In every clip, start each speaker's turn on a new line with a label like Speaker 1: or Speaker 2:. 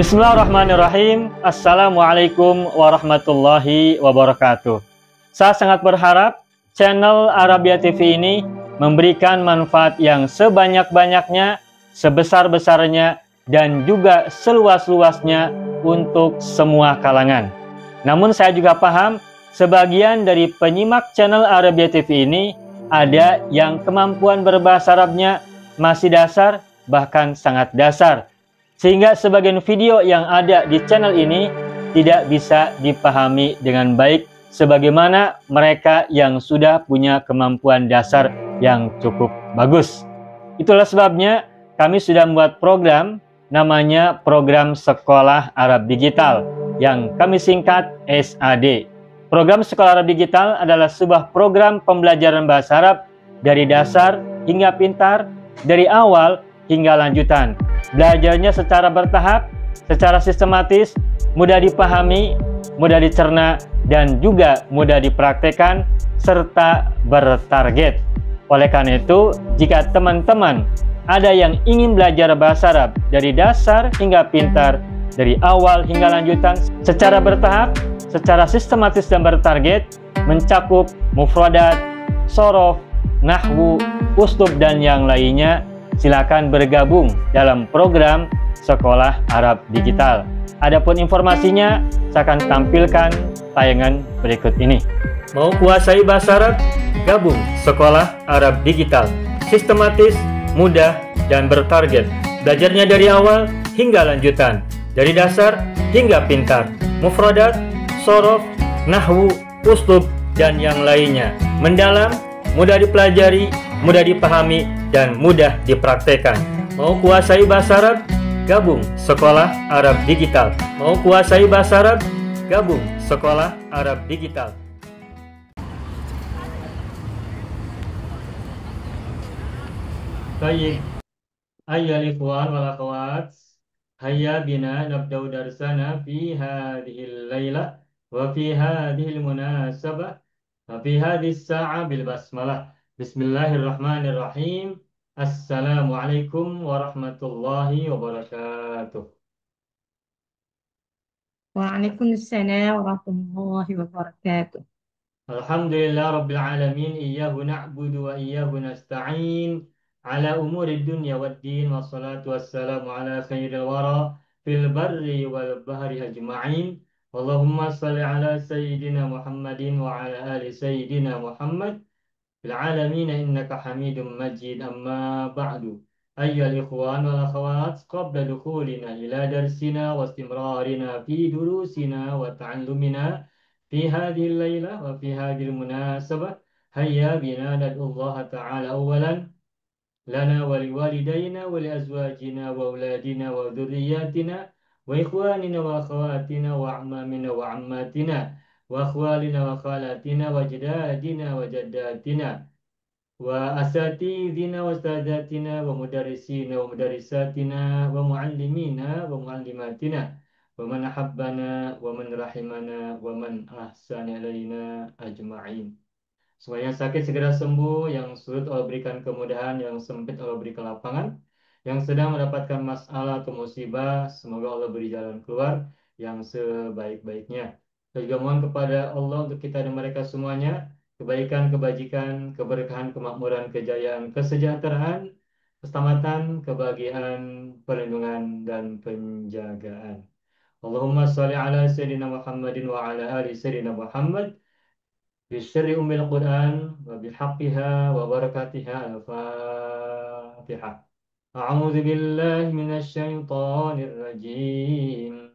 Speaker 1: Bismillahirrahmanirrahim. Assalamualaikum warahmatullahi wabarakatuh. Saya sangat berharap channel Arabia TV ini memberikan manfaat yang sebanyak-banyaknya, sebesar-besarnya, dan juga seluas-luasnya untuk semua kalangan. Namun saya juga paham, sebagian dari penyimak channel Arabia TV ini ada yang kemampuan berbahasa Arabnya masih dasar, bahkan sangat dasar. Sehingga sebagian video yang ada di channel ini tidak bisa dipahami dengan baik sebagaimana mereka yang sudah punya kemampuan dasar yang cukup bagus. Itulah sebabnya kami sudah membuat program namanya Program Sekolah Arab Digital yang kami singkat SAD. Program Sekolah Arab Digital adalah sebuah program pembelajaran bahasa Arab dari dasar hingga pintar, dari awal hingga lanjutan. Belajarnya secara bertahap, secara sistematis, mudah dipahami, mudah dicerna, dan juga mudah dipraktekkan, serta bertarget. Oleh karena itu, jika teman-teman ada yang ingin belajar bahasa Arab dari dasar hingga pintar, dari awal hingga lanjutan, secara bertahap, secara sistematis dan bertarget, mencakup mufradat, sorof, nahwu, uslub, dan yang lainnya, silakan bergabung dalam program Sekolah Arab Digital. Adapun informasinya, saya akan tampilkan tayangan berikut ini. Mau kuasai bahasa Arab? Gabung Sekolah Arab Digital. Sistematis, mudah, dan bertarget. Belajarnya dari awal hingga lanjutan, dari dasar hingga pintar, mufradat, sorof, nahwu, uslub, dan yang lainnya. Mendalam, mudah dipelajari, mudah dipahami, dan mudah dipraktekkan. Mau kuasai bahasa Arab? Gabung Sekolah Arab Digital. Mau kuasai bahasa Arab? Gabung Sekolah Arab Digital. Baik, ayyuhal ikhwan wal akhwat, hayya bina nabda'u darsana fi hadhil lailah wa fi hadhil munasabah wa fi hadhis sa'a bil basmalah. Bismillahirrahmanirrahim. Assalamualaikum warahmatullahi wabarakatuh.
Speaker 2: Waalaikumsalam warahmatullahi wabarakatuh.
Speaker 1: Alhamdulillah rabbil alamin, iyyahu na'budu wa iyyahu nasta'in ala umuri dunya waddin, wassalatu wassalamu ala khairil wara fil barri wal bahri ajma'in. Allahumma salli ala sayyidina Muhammadin wa ala ali sayyidina Muhammad fil alamin innaka Hamidum Majid. Amma ba'du. Ayyuhal ikhwan wal akhawat, qabla dukhulina ila darsina wa istimrarina fi durusina wa ta'allumina fi hadhil layla wa fi hadhil munasabah, hayya bina nad'ullaha ta'ala awwalan lana wa liwalidayna wa li azwajina wa auladina wa dhurriyyatina wa ikhwanina wa akhawatina wa a'mamina wa ammatina wa akhwalina wa khalatina wa jadadina wa jaddatina wa asatidina wa sadatina wa mudarrisina wa mudarrisatina wa muallimina wa muallimatina wa man ahabbana wa man rahimana wa man ahsana ilaina ajma'in. Semuanya yang sakit segera sembuh, yang sulit Allah berikan kemudahan, yang sempit Allah beri kelapangan, yang sedang mendapatkan masalah atau musibah, semoga Allah beri jalan keluar yang sebaik-baiknya. Saya juga mohon kepada Allah untuk kita dan mereka semuanya, kebaikan, kebajikan, keberkahan, kemakmuran, kejayaan, kesejahteraan, keselamatan, kebahagiaan, perlindungan, dan penjagaan. Allahumma sholli ala Sayyidina Muhammadin wa ala ali Sayyidina Muhammad bisyarri ummil Quran wa bihaqqiha wa barakatiha al-Fatihah. A'udzu billahi minasy syaithanir rajim.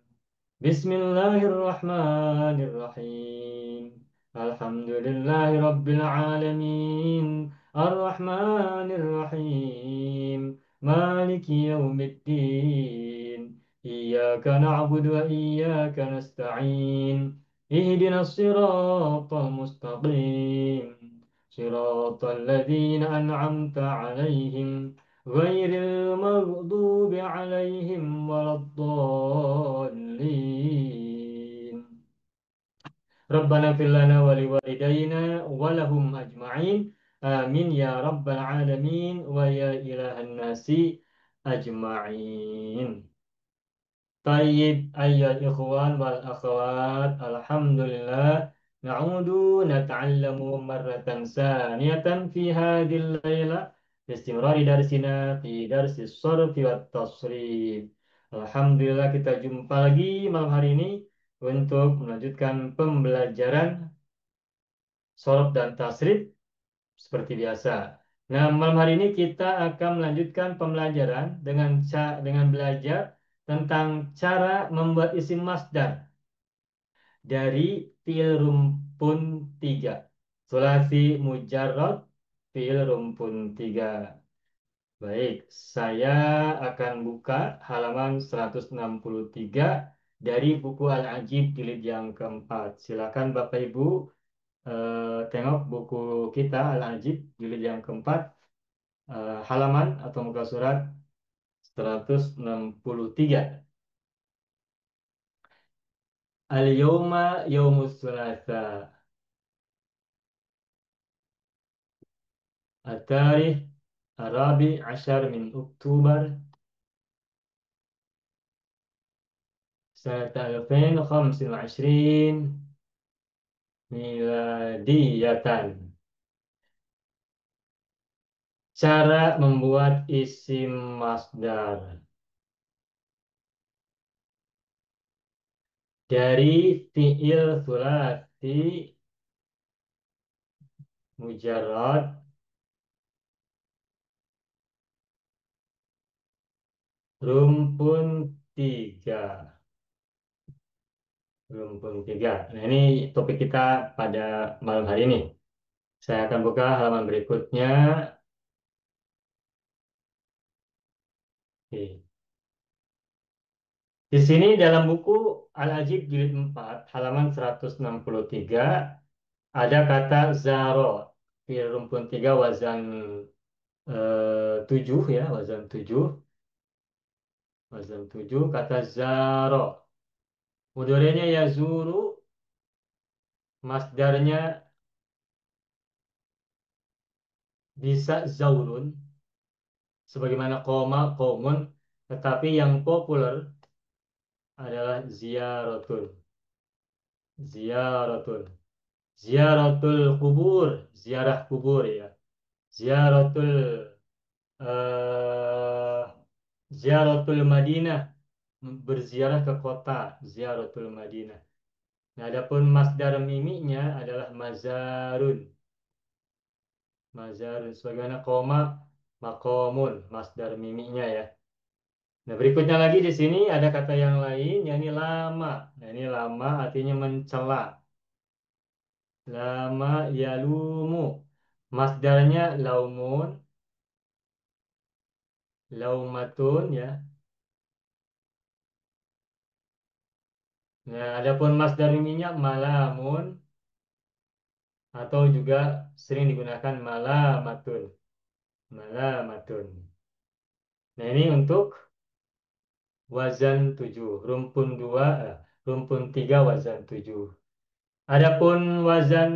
Speaker 1: Bismillahirrahmanirrahim. Alhamdulillahi rabbil alamin. Ar-Rahmanir Rahim. Maliki yaumiddin. Iyyaka na'budu wa iyyaka nasta'in. اهدنا الصراط المستقيم صراط الذين أنعمت عليهم غير المغضوب عليهم ولا الضالين. ربنا اغفر لنا ولوالدينا ولهم أجمعين آمين يا رب العالمين ويا إله الناس أجمعين. Tayyib ayyuhal ikhwan wal akhwat, alhamdulillah na'udu nata'allamu marratan saniyatan fi hadhil lailah istimrari darsina fi darsis sarfi wat tasrif. Alhamdulillah kita jumpa lagi malam hari ini untuk melanjutkan pembelajaran sorof dan tasrif seperti biasa. Nah, malam hari ini kita akan melanjutkan pembelajaran dengan belajar tentang cara membuat isim masdar dari fiil rumpun 3. Sulasi mujarrad fiil rumpun 3. Baik, saya akan buka halaman 163 dari buku Al-Ajib jilid yang keempat. Silakan Bapak Ibu tengok buku kita Al-Ajib jilid yang keempat, halaman atau muka surat 163. Al-yawma yawmus thulatha. At-tarikh Arabi Ashar min Oktober sanata 2025 miladiyatan. Cara membuat isim masdar dari fiil sulasi mujarrad rumpun 3. Rumpun 3. Nah, ini topik kita pada malam hari ini. Saya akan buka halaman berikutnya. Oke. Di sini dalam buku Al-Ajib jilid 4 halaman 163 ada kata zaro. Di rumpun 3 wazan 7 ya, wazan 7. Wazan 7 kata zaro. Mudhari'nya yazuru, masdarnya bisa zaurun sebagaimana koma, komun, tetapi yang populer adalah ziyaratun. Ziyaratun. Ziyaratul kubur, ziarah kubur ya. Ziyaratul eh Ziyaratul Madinah, berziarah ke kota, Ziyaratul Madinah. Nah, adapun masdar miminya adalah mazarun. Mazarun sebagaimana koma, makomun, masdar miminya ya. Nah, berikutnya lagi di sini ada kata yang lain, yakni lama. Nah, ini lama artinya mencela. Lama yalumu. Masdarnya laumun, laumatun ya. Nah, adapun masdar miminya malamun atau juga sering digunakan malamatun. Malamatun. Nah, ini untuk wazan 7. Rumpun 2, rumpun 3 wazan 7. Adapun wazan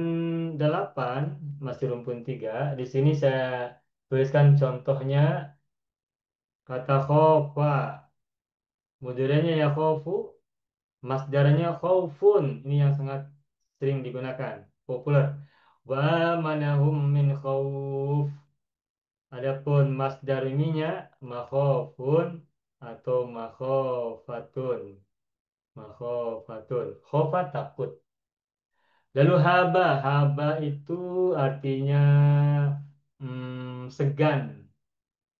Speaker 1: 8 masih rumpun 3. Di sini saya tuliskan contohnya kata khofa. Mudhari'nya ya khofu, masdarnya khaufun. Ini yang sangat sering digunakan, populer. Wa manahum min khauf. Adapun masdar ininya makhofun atau makhofatun. Makhofatun. Khofa takut. Lalu haba. Haba itu artinya segan.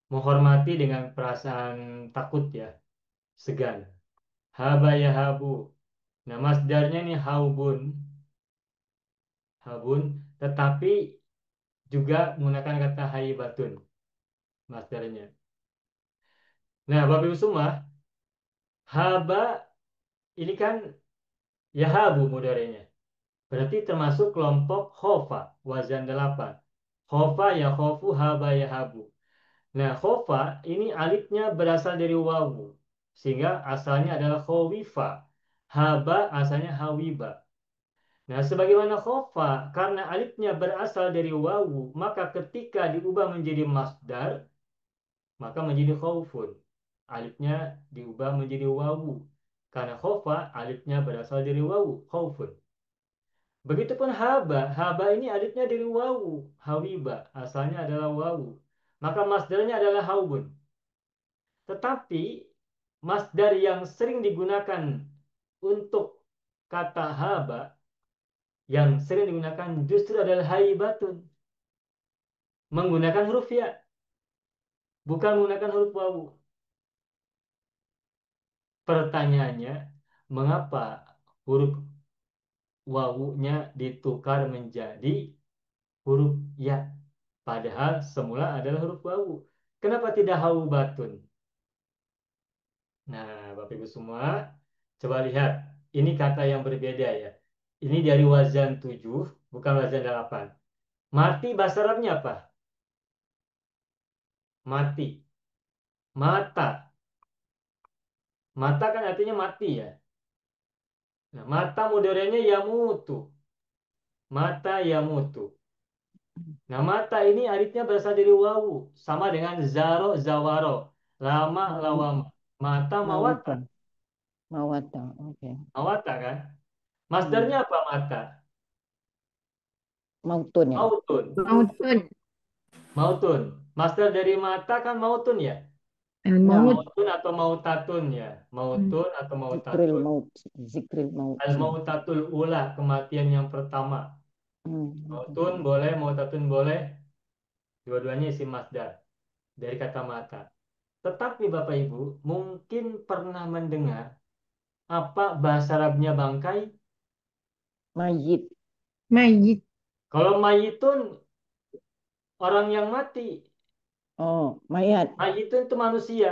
Speaker 1: Menghormati dengan perasaan takut ya. Segan. Haba ya habu. Nah, masdarnya ini haubun. Habun. Tetapi juga menggunakan kata haibatun. Masdarnya. Nah, Bapak Ibu semua, haba ini kan yahabu mudhari'nya. Berarti termasuk kelompok khofa, wazan 8. Khofa ya khofu, haba ya habu. Nah, khofa ini alifnya berasal dari wawu. Sehingga asalnya adalah khowifa. Haba asalnya hawiba. Nah, sebagaimana khofa, karena alifnya berasal dari wawu, maka ketika diubah menjadi masdar, maka menjadi khaufun. Alifnya diubah menjadi wawu. Karena khofa alifnya berasal dari wawu, khaufun. Begitupun haba, haba ini alifnya dari wawu, hawiba, asalnya adalah wawu. Maka masdarnya adalah haubun. Tetapi masdar yang sering digunakan untuk kata haba, yang sering digunakan justru adalah haibatun. Menggunakan huruf ya, bukan menggunakan huruf wawu. Pertanyaannya, mengapa huruf wawunya ditukar menjadi huruf ya? Padahal semula adalah huruf wawu. Kenapa tidak haubatun? Nah, Bapak Ibu semua, coba lihat. Ini kata yang berbeda ya. Ini dari wazan 7, bukan wazan 8. Mati bahasa Arabnya apa? Mati. Mata. Mata kan artinya mati ya. Nah, mata mudorenya yamutu. Mata yamutu. Nah, mata ini alifnya berasal dari wawu. Sama dengan zaro, zawaro. Lama,
Speaker 3: Mau
Speaker 1: lawama. Mata, mawata.
Speaker 3: Mawita, Mawata, oke.
Speaker 1: Mawata kan?
Speaker 3: Hmm.
Speaker 1: Masdarnya apa mata?
Speaker 3: Mautun ya.
Speaker 1: Mautun.
Speaker 2: Mautun.
Speaker 1: Mautun. Masdar dari mata kan mautun ya?
Speaker 3: Ya,
Speaker 2: Al-maut.
Speaker 1: Mautun atau mautatun ya?
Speaker 2: Hmm.
Speaker 1: Mautun atau
Speaker 3: zikril
Speaker 1: mautatun.
Speaker 3: maut, zikril maut.
Speaker 1: Al-mautatul ula, kematian yang pertama. Mautun
Speaker 3: Hmm.
Speaker 1: boleh, mautatun boleh. Dua-duanya isim masdar dari kata mata. Tetapi Bapak Ibu mungkin pernah mendengar apa bahasa Arabnya bangkai?
Speaker 3: Mayit,
Speaker 2: Mayit.
Speaker 1: Kalau mayitun orang yang mati.
Speaker 3: oh, mayat,
Speaker 1: Mayitun itu manusia.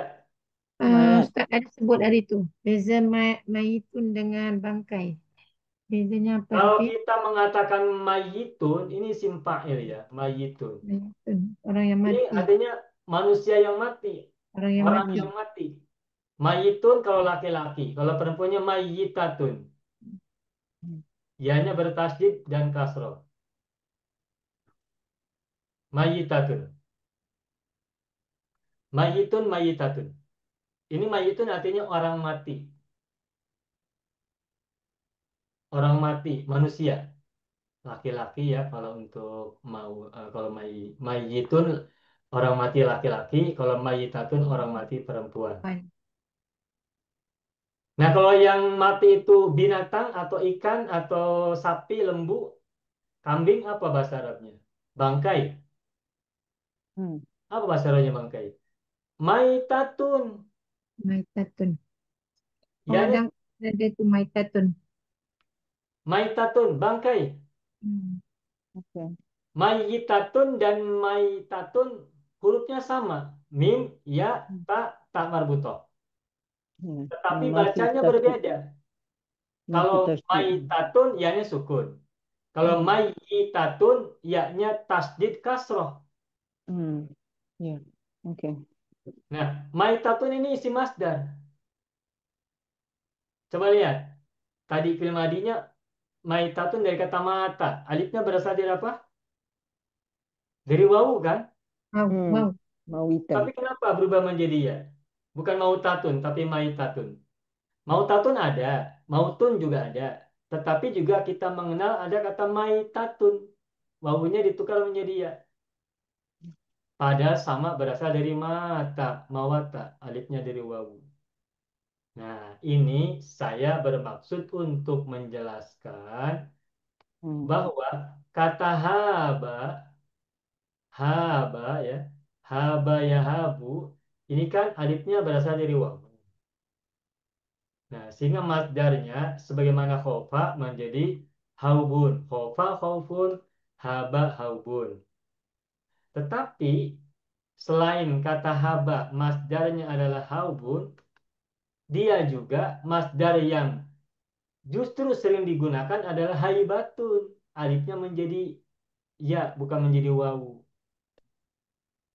Speaker 3: mayat.
Speaker 2: Ustaz ada sebut hari itu. Beza mayitun dengan bangkai. Bezanya apa
Speaker 1: Kalau
Speaker 2: tadi?
Speaker 1: kita mengatakan mayitun, ini isim fa'il ya, mayitun.
Speaker 2: Mayitun. Orang yang
Speaker 1: Ini
Speaker 2: mati.
Speaker 1: artinya manusia yang mati,
Speaker 2: Orang yang
Speaker 1: orang
Speaker 2: mati.
Speaker 1: yang mati. Mayitun kalau laki-laki, kalau perempuannya mayitatun. Ianya bertasydid dan kasroh. Mayitatun. Mayitun, mayitatun. Ini mayitun artinya orang mati. Orang mati, manusia. Laki-laki ya kalau untuk mau kalau mayitun orang mati laki-laki, kalau mayitatun orang mati perempuan. Nah, kalau yang mati itu binatang atau ikan atau sapi, lembu, kambing apa bahasa Arabnya? Bangkai.
Speaker 3: Hmm.
Speaker 1: Apa bahasa Arabnya bangkai? Maitatun.
Speaker 2: Maitatun. Oh,
Speaker 1: Ya,
Speaker 2: ada itu maitatun.
Speaker 1: maitatun, bangkai.
Speaker 2: Hmm.
Speaker 3: Oke.
Speaker 1: Mayitatun dan maitatun hurufnya sama. Mim, ya,
Speaker 3: Hmm.
Speaker 1: ta marbutoh.
Speaker 3: Ya.
Speaker 1: Tetapi
Speaker 3: Yang masih
Speaker 1: bacanya
Speaker 3: tasdid,
Speaker 1: berbeda.
Speaker 3: masih
Speaker 1: Kalau
Speaker 3: tasdid.
Speaker 1: maitatun, ya-nya sukun. Kalau
Speaker 3: Hmm.
Speaker 1: mayitatun, ya-nya tasdid kasroh.
Speaker 3: Hmm. Ya, oke.
Speaker 1: Nah, maitatun ini isi masdar. Coba lihat. Tadi film madinya maitatun dari kata mata. Alifnya berasal dari apa? Dari wawu kan?
Speaker 2: Wow,
Speaker 3: Hmm.
Speaker 2: wow.
Speaker 1: Tapi
Speaker 3: Mawita.
Speaker 1: kenapa berubah menjadi ya? Bukan mautatun, tapi maitatun. Mautatun ada, mautun juga ada. Tetapi juga kita mengenal ada kata maitatun. Wawunya ditukar menjadi ya. Padahal sama berasal dari mata, mawata. Alifnya dari wawu. Nah, ini saya bermaksud untuk menjelaskan
Speaker 3: Hmm.
Speaker 1: bahwa kata haba, haba ya, haba ya habu, ini kan alifnya berasal dari wawu. Nah, sehingga masdarnya sebagaimana khofa menjadi haubun. Khofa khaufun, haba haubun. Tetapi selain kata haba masdarnya adalah haubun, dia juga masdar yang justru sering digunakan adalah haibatun. Alifnya menjadi ya, bukan menjadi wawu.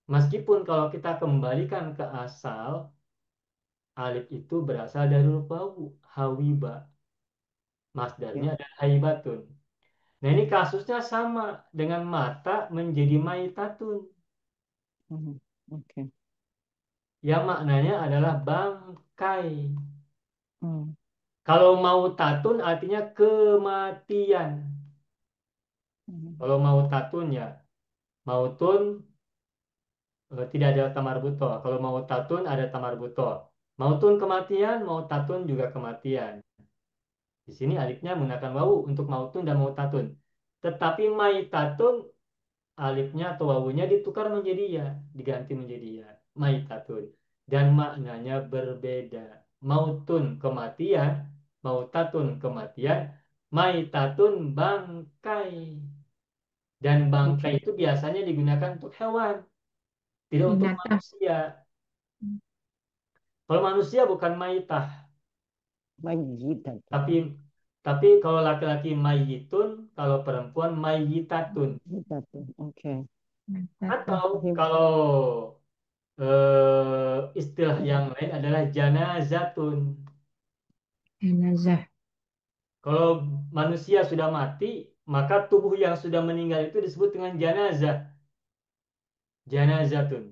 Speaker 1: Meskipun kalau kita kembalikan ke asal, alif itu berasal dari huruf wawu, hawiba.
Speaker 3: Ya.
Speaker 1: Masdarnya adalah haibatun. Nah, ini kasusnya sama dengan mata menjadi maitatun.
Speaker 3: Hmm. Oke.
Speaker 1: Yang maknanya adalah bangkai.
Speaker 3: Hmm.
Speaker 1: Kalau mautatun artinya kematian. Kalau mautatun ya, mautun tidak ada tamar buto. Kalau mautatun ada tamar buto. Mautun kematian, mautatun juga kematian. Di sini alifnya menggunakan wawu untuk mautun dan mautatun. Tetapi maitatun alifnya atau wawunya ditukar menjadi ya, diganti menjadi ya, maitatun. Dan maknanya berbeda. Mautun kematian, mautatun kematian, maitatun bangkai. Dan bangkai
Speaker 3: Oke.
Speaker 1: itu biasanya digunakan untuk hewan, tidak untuk
Speaker 2: Binatang.
Speaker 1: manusia. Kalau manusia bukan maitah,
Speaker 3: Mayyitatun.
Speaker 1: tapi kalau laki-laki mayitun, kalau perempuan mayitatun.
Speaker 3: Mayyitatun. Oke.
Speaker 2: Binatang.
Speaker 1: Atau kalau istilah yang lain adalah janazatun.
Speaker 2: Jenazah.
Speaker 1: Kalau manusia sudah mati, maka tubuh yang sudah meninggal itu disebut dengan janazah. Janazatun.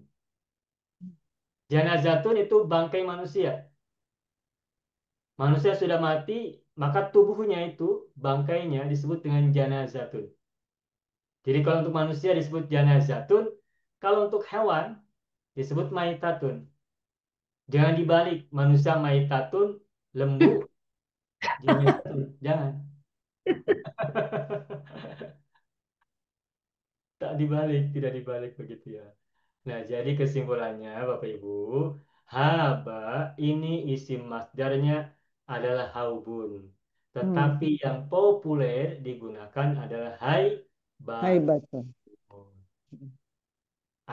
Speaker 1: Janazatun itu bangkai manusia. Manusia sudah mati, maka tubuhnya itu, bangkainya disebut dengan janazatun. Jadi kalau untuk manusia disebut janazatun, kalau untuk hewan disebut maitatun. Jangan dibalik, manusia maitatun, lembu, janazatun. Jangan. Tak dibalik, tidak dibalik begitu ya. Nah, jadi kesimpulannya Bapak Ibu, haba ini isim masdarnya adalah haubun.
Speaker 3: Hmm.
Speaker 1: Tetapi yang populer digunakan adalah hai
Speaker 3: Hai
Speaker 1: batun.
Speaker 3: batu.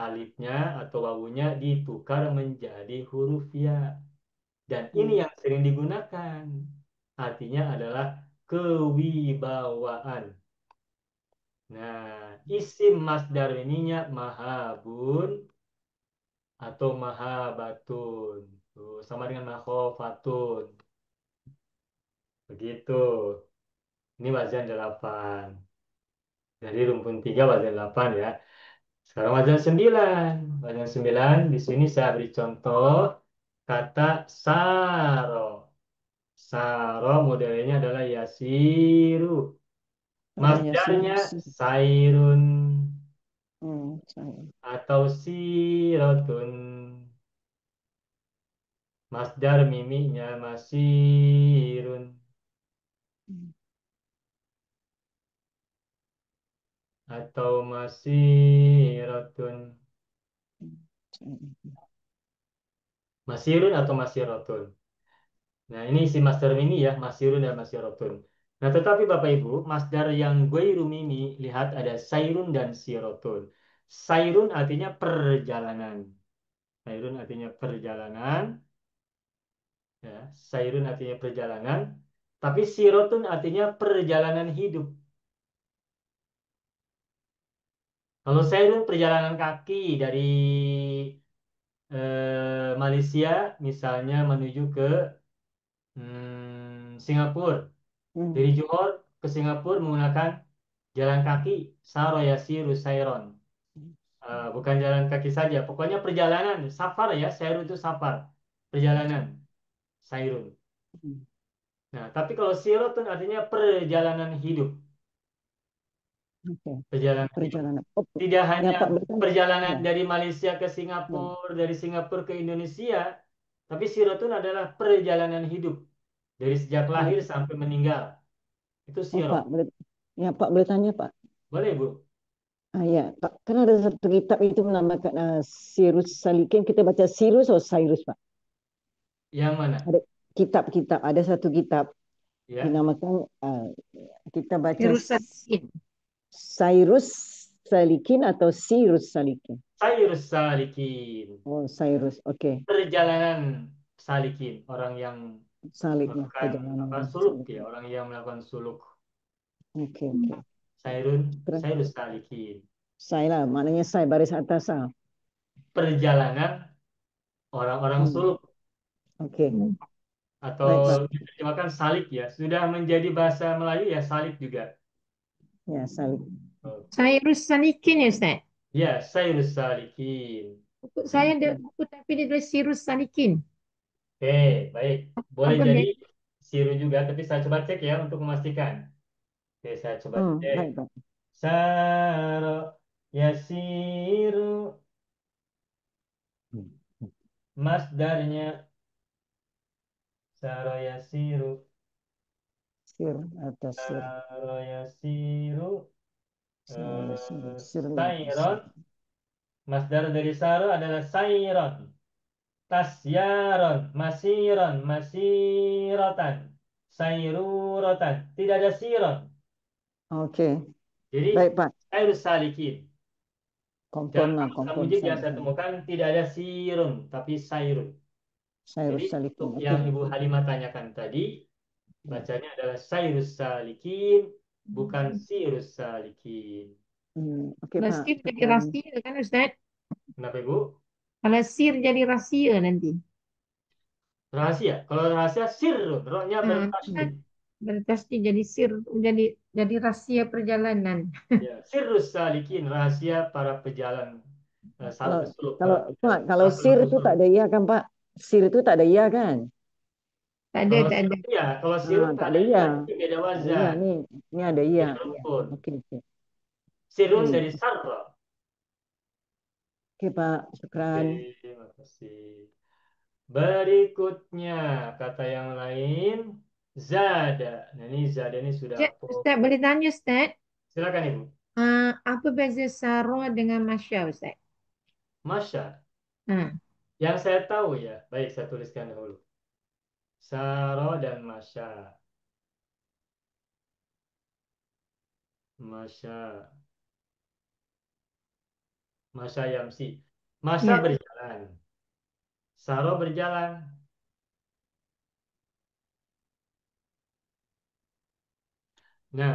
Speaker 1: Alifnya atau wawunya ditukar menjadi huruf ya. Dan ini
Speaker 3: Hmm.
Speaker 1: yang sering digunakan. Artinya adalah kewibawaan. Nah, isim masdar ininya mahabun atau mahabatun. Tuh, sama dengan makhofatun. Begitu. Ini wazan 8. Dari rumpun 3 wazan 8 ya. Sekarang wazan 9. Wazan 9 di sini saya beri contoh kata saro. Saro modelnya adalah yasiru.
Speaker 3: Ya sih.
Speaker 1: Masdarnya sairun
Speaker 3: Saya.
Speaker 1: atau sirotun. Masdar miminya masirun atau masirotun. Masirun atau masirotun. Nah, ini si masdar mimi ya, masirun dan masirotun. Nah, tetapi Bapak Ibu, masdar yang ghairu mimi, lihat ada sairun dan sirotun. Sairun artinya perjalanan. Sairun artinya perjalanan. Ya, sairun artinya perjalanan. Tapi sirotun artinya perjalanan hidup. Kalau sairun perjalanan kaki dari Malaysia, misalnya menuju ke Singapura.
Speaker 3: Hmm.
Speaker 1: Dari Johor ke Singapura menggunakan jalan kaki, Saroyasiru Sairon. Bukan jalan kaki saja, pokoknya perjalanan, safar ya, Sairun itu safar, perjalanan, Sairun. Nah, tapi kalau sirotun artinya perjalanan hidup,
Speaker 3: Oke.
Speaker 1: perjalanan hidup.
Speaker 3: Perjalanan. Oh,
Speaker 1: Tidak
Speaker 3: ya
Speaker 1: hanya
Speaker 3: Pak bertanya.
Speaker 1: perjalanan
Speaker 3: Ya.
Speaker 1: dari Malaysia ke
Speaker 3: Ya.
Speaker 1: Singapura, dari Singapura ke Indonesia, tapi sirotun adalah perjalanan hidup dari sejak
Speaker 3: Ya.
Speaker 1: lahir sampai meninggal. Itu
Speaker 3: Oh
Speaker 1: sirot.
Speaker 3: Pak, ya Pak boleh tanya Pak.
Speaker 1: Boleh, Bu?
Speaker 3: Ya, Pak, kan ada satu kitab itu menamakan Sirus Salikin. Kita baca Sirus atau Cyrus, Pak?
Speaker 1: Yang mana?
Speaker 3: Ada kitab-kitab, ada satu kitab
Speaker 1: Ya,
Speaker 3: dinamakan kita baca
Speaker 2: Terusan.
Speaker 3: Cyrus Salikin atau Sirus Salikin.
Speaker 1: sayur salikin.
Speaker 3: Oh, Cyrus. Oke.
Speaker 1: Perjalanan salikin. Orang yang
Speaker 3: Saliknya
Speaker 1: melakukan
Speaker 3: perjalanan
Speaker 1: apa suluk ya.
Speaker 3: Salikin.
Speaker 1: Orang yang melakukan suluk.
Speaker 3: Oke, oke. Keren.
Speaker 1: Sayur salikin.
Speaker 3: Saya lah, maknanya saya baris atas.
Speaker 1: Perjalanan orang-orang
Speaker 3: Hmm.
Speaker 1: suluk.
Speaker 3: Oke.
Speaker 1: Atau
Speaker 3: Baik, Pak.
Speaker 1: diterjemahkan salik ya. Sudah menjadi bahasa Melayu ya salik juga.
Speaker 3: Ya, Salik.
Speaker 1: Oke.
Speaker 2: Cyrus Salikin ya Ustaz.
Speaker 1: Ya, sayur salikin.
Speaker 2: Buku saya ada buku tapi dia tulis Cyrus Salikin.
Speaker 1: Oke, baik. Boleh
Speaker 2: Apa
Speaker 1: jadi
Speaker 2: beda?
Speaker 1: siru juga, tapi saya coba cek ya untuk memastikan. Oke, saya coba cek.
Speaker 3: Baik, Pak.
Speaker 1: Saro yasiru, masdarnya saro yasiru,
Speaker 3: Sir atau sir.
Speaker 1: saro yasiru,
Speaker 3: Sir, sir, sirna atau sir.
Speaker 1: sayron. Masdar dari saro adalah sayron. Tasyaron, masiron, masirotan, sayrurotan. Tidak ada siron.
Speaker 3: Oke,
Speaker 1: Jadi,
Speaker 3: baik, Pak.
Speaker 1: sayrus salikin. Dalam
Speaker 3: Confirm lah,
Speaker 1: kamus
Speaker 3: confirm
Speaker 1: Kamujik yang
Speaker 3: saya.
Speaker 1: saya temukan tidak ada sirun, tapi sayrun. Jadi,
Speaker 3: Cyrus Salikin.
Speaker 1: untuk
Speaker 3: Oke.
Speaker 1: yang Ibu Halimah tanyakan tadi, bacanya adalah sayrus salikin, bukan sirus salikin.
Speaker 3: Oke,
Speaker 2: Kalau
Speaker 3: Pak.
Speaker 2: sir jadi
Speaker 3: Sekian.
Speaker 2: rahasia kan Ustaz?
Speaker 1: Kenapa Ibu?
Speaker 2: Kalau sir jadi rahasia nanti.
Speaker 1: Rahasia. Kalau rahasia sirrun, rohnya
Speaker 2: Nah, kan
Speaker 1: bertasydid.
Speaker 2: berarti jadi sir jadi jadi rahasia perjalanan.
Speaker 1: Ya, sirrus salikin, rahasia para pejalan
Speaker 3: Kalau
Speaker 1: suluk,
Speaker 3: kalau
Speaker 1: para
Speaker 3: Pak,
Speaker 1: pejalan
Speaker 3: kalau sir itu tak
Speaker 1: suluk.
Speaker 3: ada iya kan, Pak? Sir itu tak ada iya kan?
Speaker 2: Tak ada,
Speaker 1: Kalau
Speaker 2: tak ada.
Speaker 1: sirun ya, kalau sirun tak
Speaker 3: Tak ada
Speaker 1: ada
Speaker 3: iya.
Speaker 1: iya, tapi beda
Speaker 3: Tak ada iya
Speaker 1: wazan,
Speaker 3: nih. Ini ada iya.
Speaker 1: beda rukun.
Speaker 3: Oke, oke.
Speaker 1: Sirun
Speaker 3: Oke,
Speaker 1: dari sarra.
Speaker 3: oke, Pak. Syukran.
Speaker 1: Oke, terima kasih. Berikutnya kata yang lain zada. Nah, ini zada ini sudah
Speaker 2: Ustaz, boleh tanya Ustaz?
Speaker 1: silakan Ibu.
Speaker 2: Apa beza saro dengan masya Ustaz?
Speaker 1: Masya.
Speaker 2: Ah,
Speaker 1: Yang saya tahu ya, baik saya tuliskan dahulu. Saro dan masya. Masya. Masya yamsi. Masya
Speaker 2: ya.
Speaker 1: berjalan. Saro berjalan. Nah,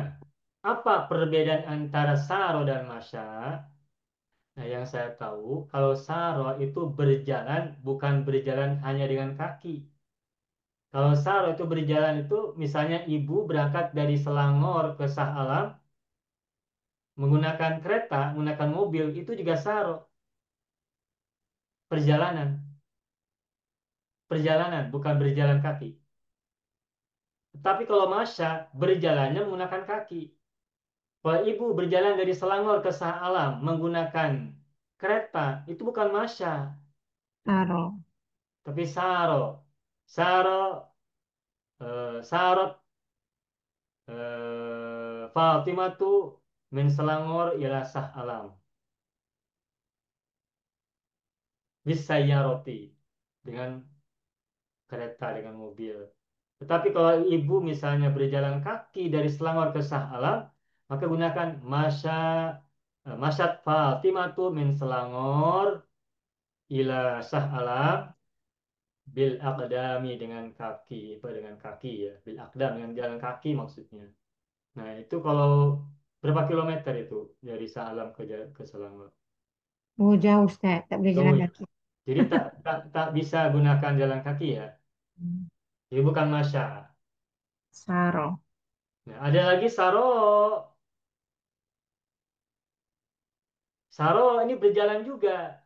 Speaker 1: apa perbedaan antara saro dan masya? Nah, yang saya tahu, kalau saro itu berjalan, bukan berjalan hanya dengan kaki. Kalau saro itu berjalan itu, misalnya ibu berangkat dari Selangor ke Shah Alam, menggunakan kereta, menggunakan mobil, itu juga saro. Perjalanan. Perjalanan, bukan berjalan kaki. Tapi kalau masya, berjalannya menggunakan kaki. Kalau ibu berjalan dari Selangor ke Shah Alam menggunakan kereta, itu bukan masya,
Speaker 2: Saro.
Speaker 1: tapi saro. Saro, sarot, Fatimah tuh min Selangor ila Shah Alam. Roti dengan kereta, dengan mobil. Tetapi kalau ibu misalnya berjalan kaki dari Selangor ke Shah Alam, maka gunakan masyat Fatimah tuh min Selangor ila Shah Alam bil aqdami dengan kaki, apa dengan kaki ya, bil aqdam dengan jalan kaki maksudnya. Nah, itu kalau berapa kilometer itu dari Shah Alam ke Selangor?
Speaker 2: Oh, jauh Ustaz, tak boleh
Speaker 1: Jauh
Speaker 2: jalan
Speaker 1: ya.
Speaker 2: kaki.
Speaker 1: Jadi tak bisa gunakan jalan kaki ya.
Speaker 2: Hmm,
Speaker 1: Jadi bukan masya.
Speaker 2: Saro.
Speaker 1: Nah, ada lagi saro. Saro ini berjalan juga,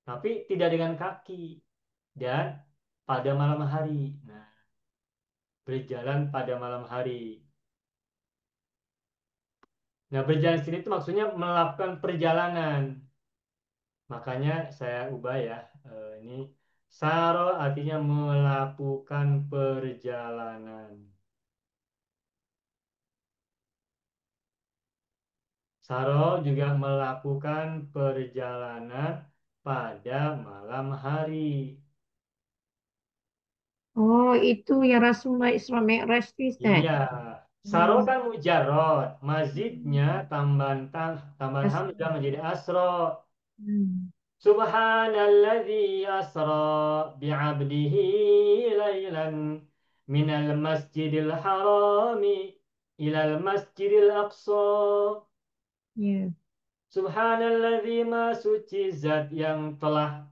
Speaker 1: tapi tidak dengan kaki dan pada malam hari. Nah, berjalan pada malam hari. Nah, berjalan sini itu maksudnya melakukan perjalanan. Makanya saya ubah ya. Ini saro artinya melakukan perjalanan. Saro juga melakukan perjalanan pada malam hari.
Speaker 2: Oh, itu yang Rasulullah Isra Mi'raj itu Ustaz.
Speaker 1: Iya, Saro
Speaker 2: Hmm.
Speaker 1: kan mujarot, mazidnya tambahan tambahan
Speaker 2: As-
Speaker 1: hamzah menjadi asro.
Speaker 2: hmm.
Speaker 1: Subhanalladzi asra bi'abdihi laylan minal masjidil harami ilal masjidil aqsa.
Speaker 2: Ya.
Speaker 1: Subhanalladzi ma suci zat yang telah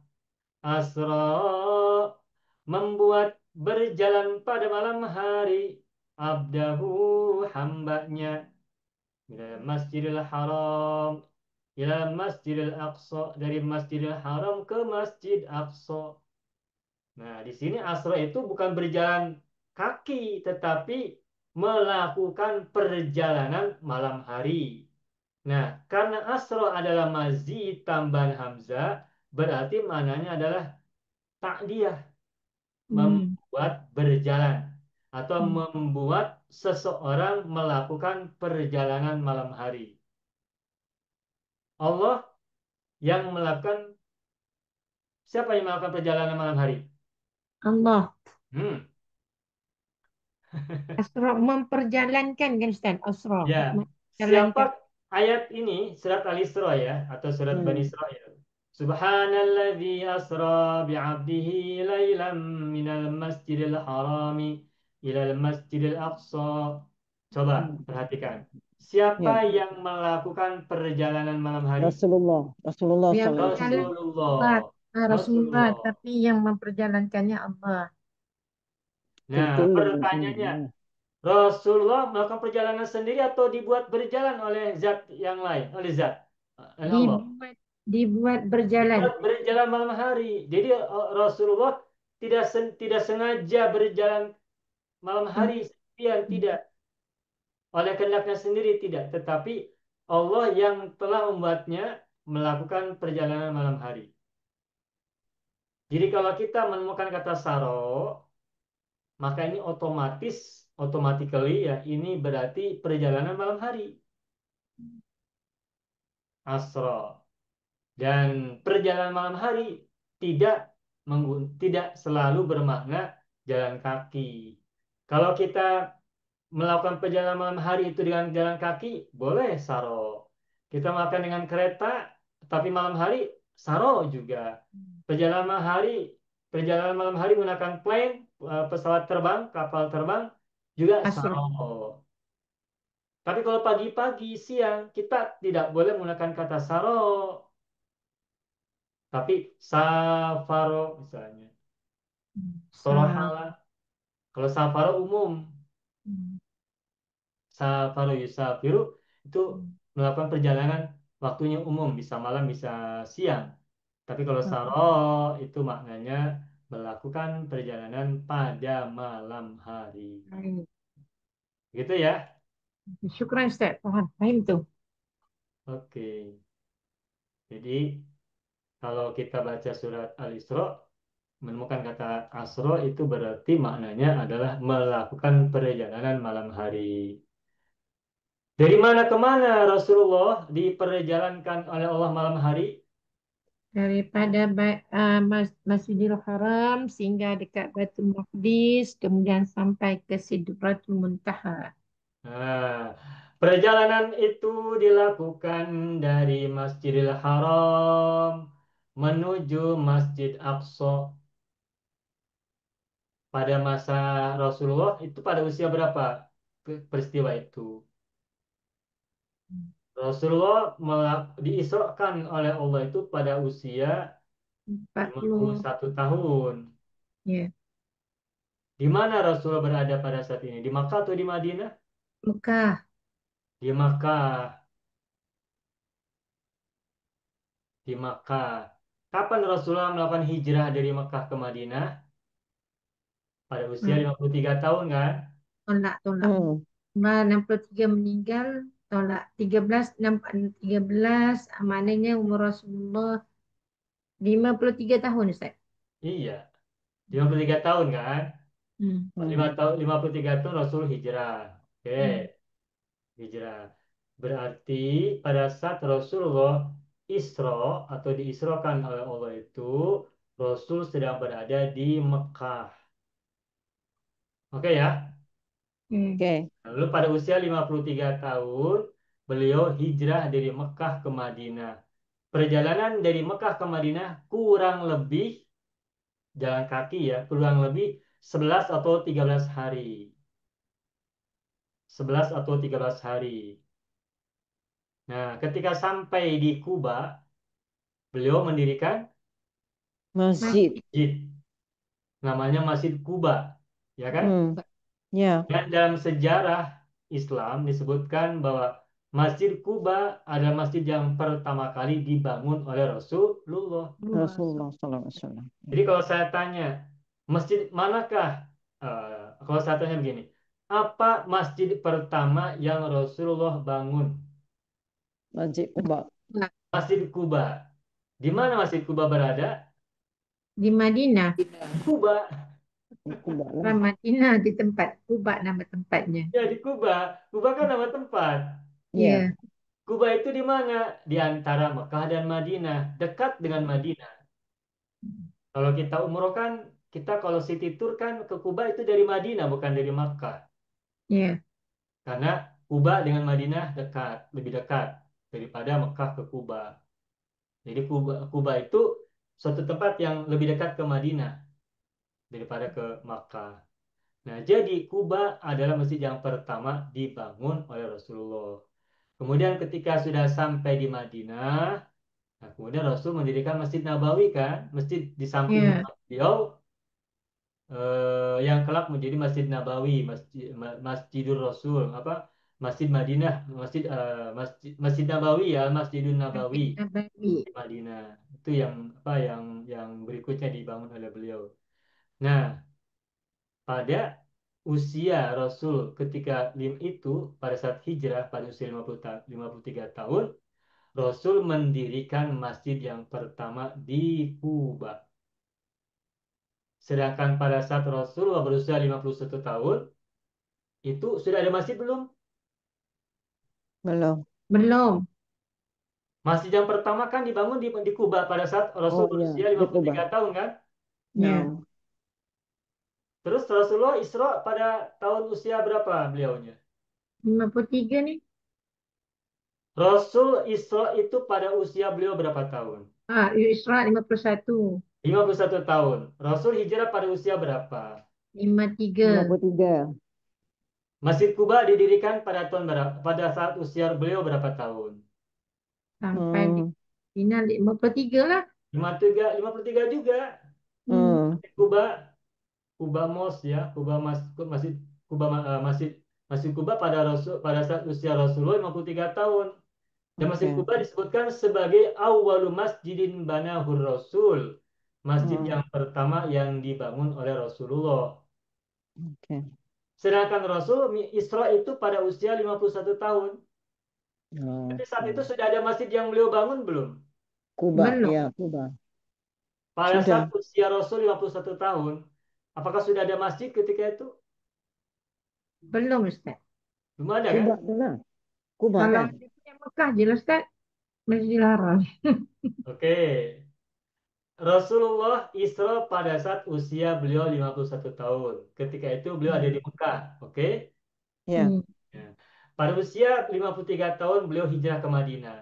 Speaker 1: asra membuat berjalan pada malam hari abdahu hambanya minal masjidil haram ila masjidil aqsa dari masjidil haram ke masjid aqsa. Nah, di sini Asra itu bukan berjalan kaki, tetapi melakukan perjalanan malam hari. Nah, karena Asra adalah mazid tambahan hamzah, berarti maknanya adalah takdiyah,
Speaker 2: Hmm.
Speaker 1: membuat berjalan atau
Speaker 2: Hmm.
Speaker 1: membuat seseorang melakukan perjalanan malam hari. Allah yang melakukan, siapa yang melakukan perjalanan malam hari?
Speaker 2: Allah.
Speaker 1: Hmm,
Speaker 2: Asra memperjalankan kan Ustaz? Asra
Speaker 1: ya.
Speaker 2: memperjalankan.
Speaker 1: Siapa ayat ini surat Al-Isra ya atau surat Bani
Speaker 3: Hmm.
Speaker 1: Israil. Subhanalladzi asra bi'abdihi lailam minal masjidil harami ilal masjidil aqsa. Coba
Speaker 3: Hmm.
Speaker 1: perhatikan.
Speaker 3: Ya,
Speaker 1: Siapa yang melakukan perjalanan malam hari?
Speaker 3: Rasulullah
Speaker 2: Yang
Speaker 3: Sallallahu Alaihi Wasallam.
Speaker 2: berjalan Allah,
Speaker 1: Rasulullah.
Speaker 2: Rasulullah,
Speaker 1: Rasulullah.
Speaker 2: tapi yang memperjalankannya Allah.
Speaker 1: Nah,
Speaker 3: Tentu yang
Speaker 1: pertanyaannya, Rasulullah melakukan perjalanan sendiri atau dibuat berjalan oleh zat yang lain, oleh zat, oleh Allah.
Speaker 2: Dibuat dibuat berjalan.
Speaker 1: Dibuat berjalan malam hari. Jadi Rasulullah tidak sengaja berjalan malam hari
Speaker 2: Hmm.
Speaker 1: sendirian, tidak. Oleh kehendaknya sendiri tidak, tetapi Allah yang telah membuatnya melakukan perjalanan malam hari. Jadi kalau kita menemukan kata saro, maka ini automatically ya ini berarti perjalanan malam hari. Asra. Dan perjalanan malam hari tidak selalu bermakna jalan kaki. Kalau kita melakukan perjalanan malam hari itu dengan jalan kaki, boleh saro. Kita melakukan dengan kereta, tapi malam hari saro juga. Perjalanan malam hari, perjalanan malam hari menggunakan plane, pesawat terbang, kapal terbang juga
Speaker 2: Asra.
Speaker 1: saro. Tapi kalau pagi-pagi, siang, kita tidak boleh menggunakan kata saro. Tapi safaro misalnya.
Speaker 2: Sa.
Speaker 1: Torohala. Kalau safaro umum.
Speaker 2: Hmm.
Speaker 1: Safaro yusafiru itu
Speaker 2: Hmm.
Speaker 1: melakukan perjalanan waktunya umum. Bisa malam, bisa siang. Tapi kalau saro itu maknanya melakukan perjalanan pada malam hari.
Speaker 2: Baik.
Speaker 1: Gitu ya.
Speaker 2: Syukran Ustaz. Faham, faham tu.
Speaker 1: Oke. Jadi kalau kita baca surat Al-Isra menemukan kata asro itu berarti maknanya adalah melakukan perjalanan malam hari. Dari mana ke mana Rasulullah diperjalankan oleh Allah malam hari?
Speaker 2: Daripada Masjidil Haram sehingga dekat Baitul Maqdis, kemudian sampai ke Sidratul Muntaha.
Speaker 1: Nah, perjalanan itu dilakukan dari Masjidil Haram menuju Masjid Aqsa pada masa Rasulullah itu pada usia berapa peristiwa itu? Rasulullah diisrakan oleh Allah itu pada usia
Speaker 2: 40,
Speaker 1: 51 tahun.
Speaker 2: ya,
Speaker 1: Di mana Rasulullah berada pada saat ini? Di Makkah atau di Madinah?
Speaker 2: Mekah.
Speaker 1: Di Makkah. Di Makkah. Kapan Rasulullah melakukan hijrah dari Makkah ke Madinah? Pada usia
Speaker 2: Hmm.
Speaker 1: 53 tahun kan?
Speaker 2: Tolak, tolak.
Speaker 3: Hmm.
Speaker 2: 63 meninggal, tolak 13, maknanya umur Rasulullah 53 tahun, Ustaz.
Speaker 1: Iya, 53 tahun kan?
Speaker 2: Hmm.
Speaker 1: 5
Speaker 3: Hmm.
Speaker 1: tahun, 53 tahun Rasul hijrah. Oke,
Speaker 2: Hmm.
Speaker 1: hijrah. Berarti pada saat Rasulullah Isra atau diisrokan oleh Allah itu, Rasul sedang berada di Mekah. Oke ya.
Speaker 2: Hmm.
Speaker 3: Oke.
Speaker 1: Lalu pada usia 53 tahun, beliau hijrah dari Mekah ke Madinah. Perjalanan dari Mekah ke Madinah kurang lebih jalan kaki ya, kurang lebih 11 atau 13 hari. 11 atau 13 hari. Nah, ketika sampai di Kuba, beliau mendirikan
Speaker 3: Masjid.
Speaker 2: Masjid.
Speaker 1: masjid. Namanya Masjid Kuba, ya kan?
Speaker 3: Hmm. Ya,
Speaker 1: Dan dalam sejarah Islam disebutkan bahwa Masjid Kuba adalah masjid yang pertama kali dibangun oleh Rasulullah.
Speaker 3: Rasulullah Sallallahu Alaihi Wasallam.
Speaker 1: Jadi kalau saya tanya, Masjid manakah? Kalau saya tanya begini, apa masjid pertama yang Rasulullah bangun?
Speaker 3: Masjid Kuba.
Speaker 2: Nah,
Speaker 1: Masjid Kuba. Di mana Masjid Kuba berada?
Speaker 2: di Madinah.
Speaker 1: Kuba.
Speaker 3: Kuba lah.
Speaker 2: Orang Madinah di tempat Kuba nama tempatnya.
Speaker 1: Ya, di Kuba. Kuba kan nama tempat.
Speaker 3: Ya.
Speaker 2: Iya.
Speaker 1: Kuba itu di mana? Di antara Mekah dan Madinah, dekat dengan Madinah. Kalau kita umroh kan, kita kalau city tour kan ke Kuba itu dari Madinah, bukan dari Makkah.
Speaker 2: Iya.
Speaker 1: Karena Kuba dengan Madinah dekat, lebih dekat daripada Mekah ke Kuba. Jadi Kuba itu suatu tempat yang lebih dekat ke Madinah daripada ke Makkah. Nah, jadi Kuba adalah masjid yang pertama dibangun oleh Rasulullah. Kemudian ketika sudah sampai di Madinah, nah kemudian Rasul mendirikan Masjid Nabawi kan, masjid di samping
Speaker 2: Iya.
Speaker 1: rumah beliau, yang kelak menjadi Masjid Nabawi, Masjidul Rasul, apa Masjid Madinah, Masjid Nabawi ya, Masjidun Nabawi
Speaker 2: Masjid Nabawi.
Speaker 1: di Madinah. Itu yang apa yang berikutnya dibangun oleh beliau. Nah, pada usia Rasul ketika itu pada saat hijrah pada usia 53 tahun, Rasul mendirikan masjid yang pertama di Kuba. Sedangkan pada saat Rasulullah berusia 51 tahun, itu sudah ada masjid belum?
Speaker 3: Belum.
Speaker 2: Belum.
Speaker 1: Masjid yang pertama kan dibangun di Kuba pada saat Rasul
Speaker 3: Oh ya,
Speaker 1: berusia
Speaker 3: di
Speaker 1: 53
Speaker 3: Kuba.
Speaker 1: tahun kan?
Speaker 2: Iya.
Speaker 3: Nah,
Speaker 1: Terus Rasulullah Isra pada tahun usia berapa beliaunya?
Speaker 2: 53 nih.
Speaker 1: Rasul Isra itu pada usia beliau berapa tahun?
Speaker 2: Isra 51.
Speaker 1: 51 tahun. Rasul hijrah pada usia berapa?
Speaker 2: 53.
Speaker 3: 53.
Speaker 1: Masjid Kuba didirikan pada tahun berapa? Pada saat usia beliau berapa tahun?
Speaker 2: Sampai di
Speaker 3: Hmm.
Speaker 2: Madinah 53 lah.
Speaker 1: 53 juga.
Speaker 2: Hmm.
Speaker 3: Hmm.
Speaker 1: Masjid Kuba, Kuba Mosque ya, Masjid Kuba Masjid Kuba pada pada saat usia Rasulullah 53 tahun. Dan Masjid
Speaker 3: Oke.
Speaker 1: Kuba disebutkan sebagai awwalu masjidin banahur Rasul. Masjid
Speaker 3: Hmm.
Speaker 1: yang pertama yang dibangun oleh Rasulullah.
Speaker 3: Oke.
Speaker 1: Sedangkan Rasul Isra itu pada usia 51 tahun. Tapi saat itu
Speaker 3: Oke.
Speaker 1: sudah ada masjid yang beliau bangun belum?
Speaker 3: Kuba,
Speaker 2: Belum.
Speaker 3: ya Kuba.
Speaker 1: Pada saat
Speaker 3: Sudah.
Speaker 1: usia Rasul 51 tahun, apakah sudah ada masjid ketika itu?
Speaker 2: Belum, Ustaz.
Speaker 1: Belum ada kan?
Speaker 3: Kuba benar. Kuba
Speaker 2: Kalau
Speaker 3: kan?
Speaker 2: di punya Mekah jelas, Ustaz. Masjidil Haram.
Speaker 1: Oke. Rasulullah Isra pada saat usia beliau 51 tahun. Ketika itu beliau ada di
Speaker 3: Hmm.
Speaker 1: Mekah. Oke.
Speaker 3: Ya.
Speaker 2: Hmm.
Speaker 1: Ya. Pada usia 53 tahun beliau hijrah ke Madinah.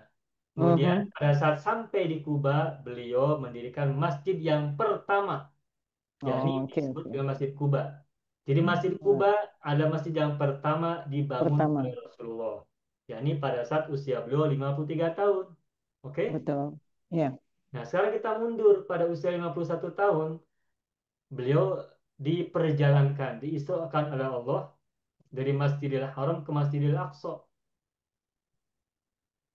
Speaker 1: Kemudian
Speaker 3: Mhm.
Speaker 1: pada saat sampai di Kuba, beliau mendirikan masjid yang pertama, yakni
Speaker 3: Oh, oke,
Speaker 1: disebut
Speaker 3: oke.
Speaker 1: dengan Masjid Kuba. Jadi Masjid
Speaker 3: Ya,
Speaker 1: Kuba adalah masjid yang pertama dibangun oleh
Speaker 3: pertama,
Speaker 1: Rasulullah, yakni pada saat usia beliau 53 tahun. Oke?
Speaker 3: betul. Ya.
Speaker 1: Nah, sekarang kita mundur pada usia 51 tahun, beliau diperjalankan, diisrakan oleh Allah dari Masjidil Haram ke Masjidil Aqsa.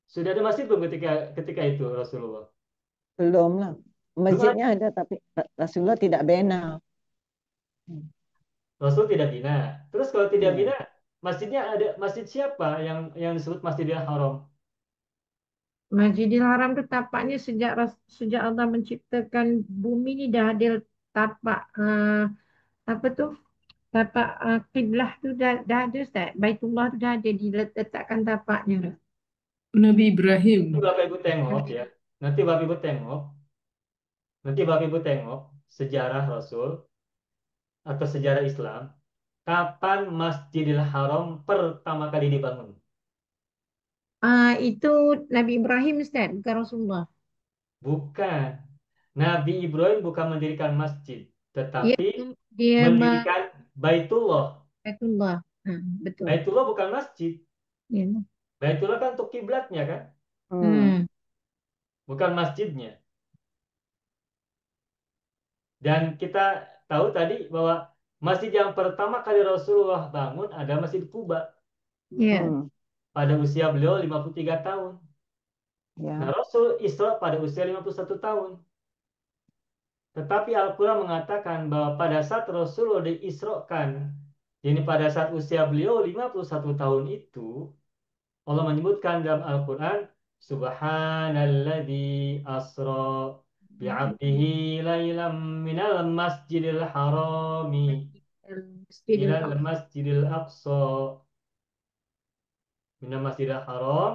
Speaker 1: Sudah ada masjid belum ketika itu Rasulullah?
Speaker 3: Belum lah.
Speaker 1: Belum ada.
Speaker 3: Masjidnya ada, tapi Rasulullah tidak bina.
Speaker 1: Rasul tidak bina. Terus kalau tidak
Speaker 3: Ya.
Speaker 1: bina, masjidnya ada masjid siapa yang disebut Masjidil Haram?
Speaker 2: Masjidil Haram itu tapaknya sejak Allah menciptakan bumi ini dah ada tapak apa tuh? Tapak kiblah tu dah ada, Ustaz. Baitullah tu dah ada diletakkan tapaknya.
Speaker 4: Nabi Ibrahim.
Speaker 1: Nanti Bapak Ibu tengok ya. Nanti Bapak Ibu tengok. Nanti Bapak Ibu tengok sejarah Rasul atau sejarah Islam. Kapan Masjidil Haram pertama kali dibangun?
Speaker 2: Itu Nabi Ibrahim, Ustaz, bukan Rasulullah.
Speaker 1: Bukan. Nabi Ibrahim bukan mendirikan masjid,
Speaker 2: Dia
Speaker 1: tetapi
Speaker 2: dia
Speaker 1: mendirikan Baitullah.
Speaker 2: Baitullah. Betul.
Speaker 1: Baitullah bukan masjid.
Speaker 2: Ya.
Speaker 1: Baitullah kan untuk kiblatnya kan,
Speaker 3: Hmm.
Speaker 2: Hmm.
Speaker 1: bukan masjidnya. Dan kita tahu tadi bahwa masjid yang pertama kali Rasulullah bangun adalah Masjid Kuba
Speaker 2: Ya.
Speaker 3: Hmm.
Speaker 1: pada usia beliau 53 tahun. Nah,
Speaker 3: Ya.
Speaker 1: Rasul Isra pada usia 51 tahun. Tetapi Al-Quran mengatakan bahwa pada saat Rasulullah diisrokan, jadi pada saat usia beliau 51 tahun itu, Allah menyebutkan dalam Al-Quran, Subhanalladzi asra bi'abdihi laylam minal masjidil harami
Speaker 2: Masjidil
Speaker 1: ilal
Speaker 2: Aqsa.
Speaker 1: masjidil aqsa minal masjidil haram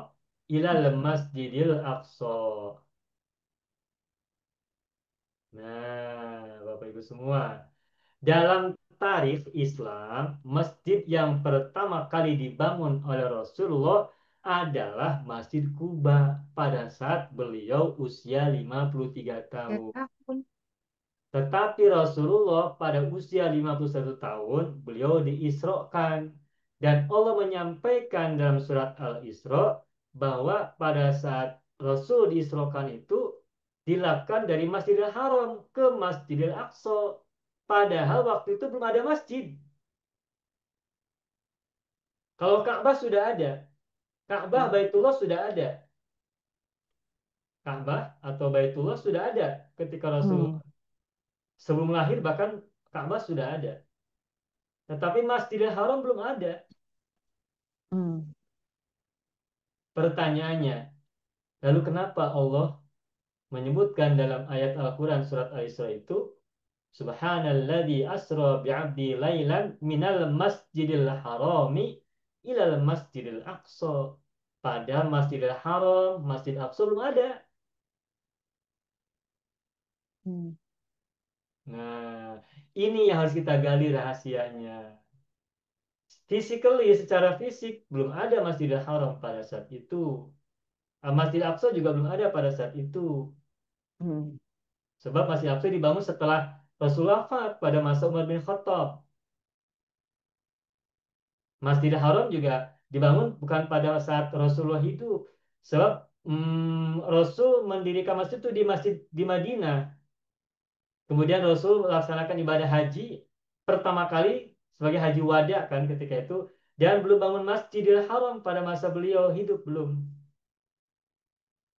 Speaker 1: ilal masjidil aqsa. Nah, Bapak Ibu semua, dalam tarikh Islam, masjid yang pertama kali dibangun oleh Rasulullah adalah Masjid Kuba pada saat beliau usia 53
Speaker 2: Ya,
Speaker 1: tahun.
Speaker 2: tahun.
Speaker 1: Tetapi Rasulullah pada usia 51 tahun beliau diisrokan, dan Allah menyampaikan dalam surat Al-Isra bahwa pada saat Rasul diisrokan itu dilakukan dari Masjidil Haram ke Masjidil Aqsa. Padahal waktu itu belum ada masjid. Kalau Ka'bah sudah ada, Ka'bah Baitullah sudah ada. Ka'bah atau Baitullah sudah ada ketika Rasulullah
Speaker 3: Hmm.
Speaker 1: sebelum lahir, bahkan Ka'bah sudah ada. Tetapi Masjidil Haram belum ada.
Speaker 3: Hmm.
Speaker 1: Pertanyaannya, lalu kenapa Allah menyebutkan dalam ayat Al-Quran surat Al-Isra itu, Subhanalladzi asra bi'abdi lailan minal masjidil harami ilal masjidil aqsa. Padahal Masjidil Haram, Masjid Aqsa belum ada.
Speaker 3: Hmm.
Speaker 1: Nah, ini yang harus kita gali rahasianya. Physically, secara fisik, belum ada Masjidil Haram pada saat itu. Masjid Aqsa juga belum ada pada saat itu.
Speaker 3: Hmm.
Speaker 1: Sebab Masjid Aqsa dibangun setelah Rasulullah wafat pada masa Umar bin Khattab. Masjidil Haram juga dibangun bukan pada saat Rasulullah hidup. Sebab Rasul mendirikan masjid itu di masjid di Madinah. Kemudian Rasul melaksanakan ibadah haji pertama kali sebagai haji wada kan ketika itu, dan belum bangun Masjidil Haram pada masa beliau hidup belum.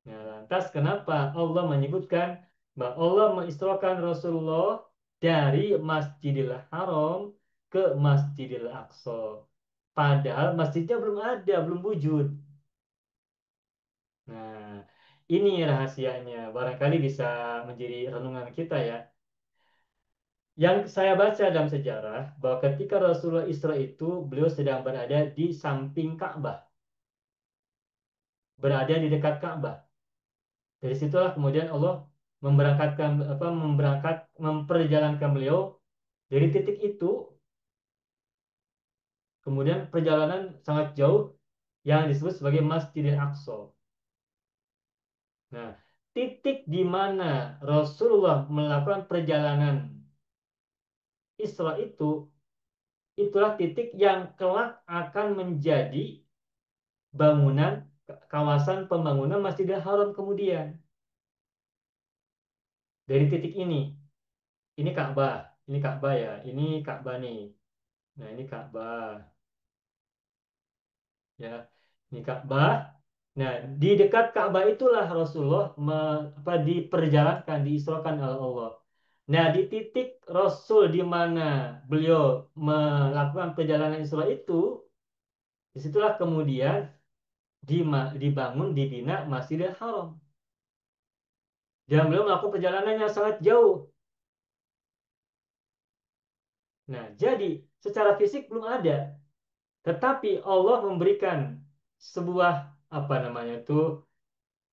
Speaker 1: Nah, lantas kenapa Allah menyebutkan bahwa Allah mengisrokan Rasulullah dari Masjidil Haram ke Masjidil Aqsa? Padahal masjidnya belum ada, belum wujud. Nah, ini rahasianya. Barangkali bisa menjadi renungan kita ya. Yang saya baca dalam sejarah bahwa ketika Rasulullah Isra itu beliau sedang berada di samping Ka'bah, berada di dekat Ka'bah. Dari situlah kemudian Allah memperjalankan beliau dari titik itu, kemudian perjalanan sangat jauh yang disebut sebagai Masjidil Aqsa. Nah, titik di mana Rasulullah melakukan perjalanan Isra itu, itulah titik yang kelak akan menjadi bangunan kawasan pembangunan Masjidil Haram kemudian. Dari titik ini Ka'bah ya, ini Ka'bah nih. Nah, ini Ka'bah ya. Ini Ka'bah. Nah, di dekat Ka'bah itulah Rasulullah diperjalankan, diisrokan oleh Allah. Nah, di titik Rasul di mana beliau melakukan perjalanan Isra itu, disitulah kemudian dibangun, dibina Masjidil Haram. Dan beliau melakukan perjalanan yang sangat jauh. Nah, jadi secara fisik belum ada, tetapi Allah memberikan sebuah apa namanya itu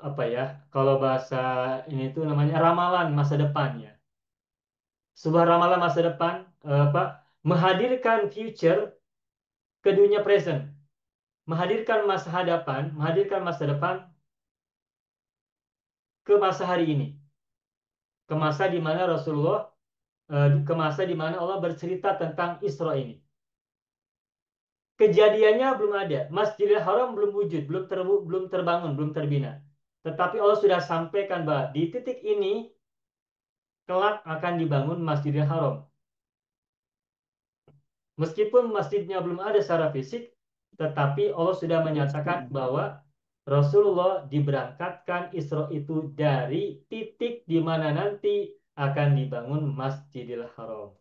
Speaker 1: apa ya? Kalau bahasa ini itu namanya ramalan masa depan ya. Sebuah ramalan masa depan menghadirkan future ke dunia present, menghadirkan masa hadapan, menghadirkan masa depan ke masa hari ini, ke masa di mana Rasulullah ke masa di mana Allah bercerita tentang Isra ini. Kejadiannya belum ada. Masjidil Haram belum wujud, belum terbangun, belum terbina. Tetapi Allah sudah sampaikan bahwa di titik ini kelak akan dibangun Masjidil Haram. Meskipun masjidnya belum ada secara fisik, tetapi Allah sudah menyatakan bahwa Rasulullah diberangkatkan Isra itu dari titik di mana nanti akan dibangun Masjidil Haram.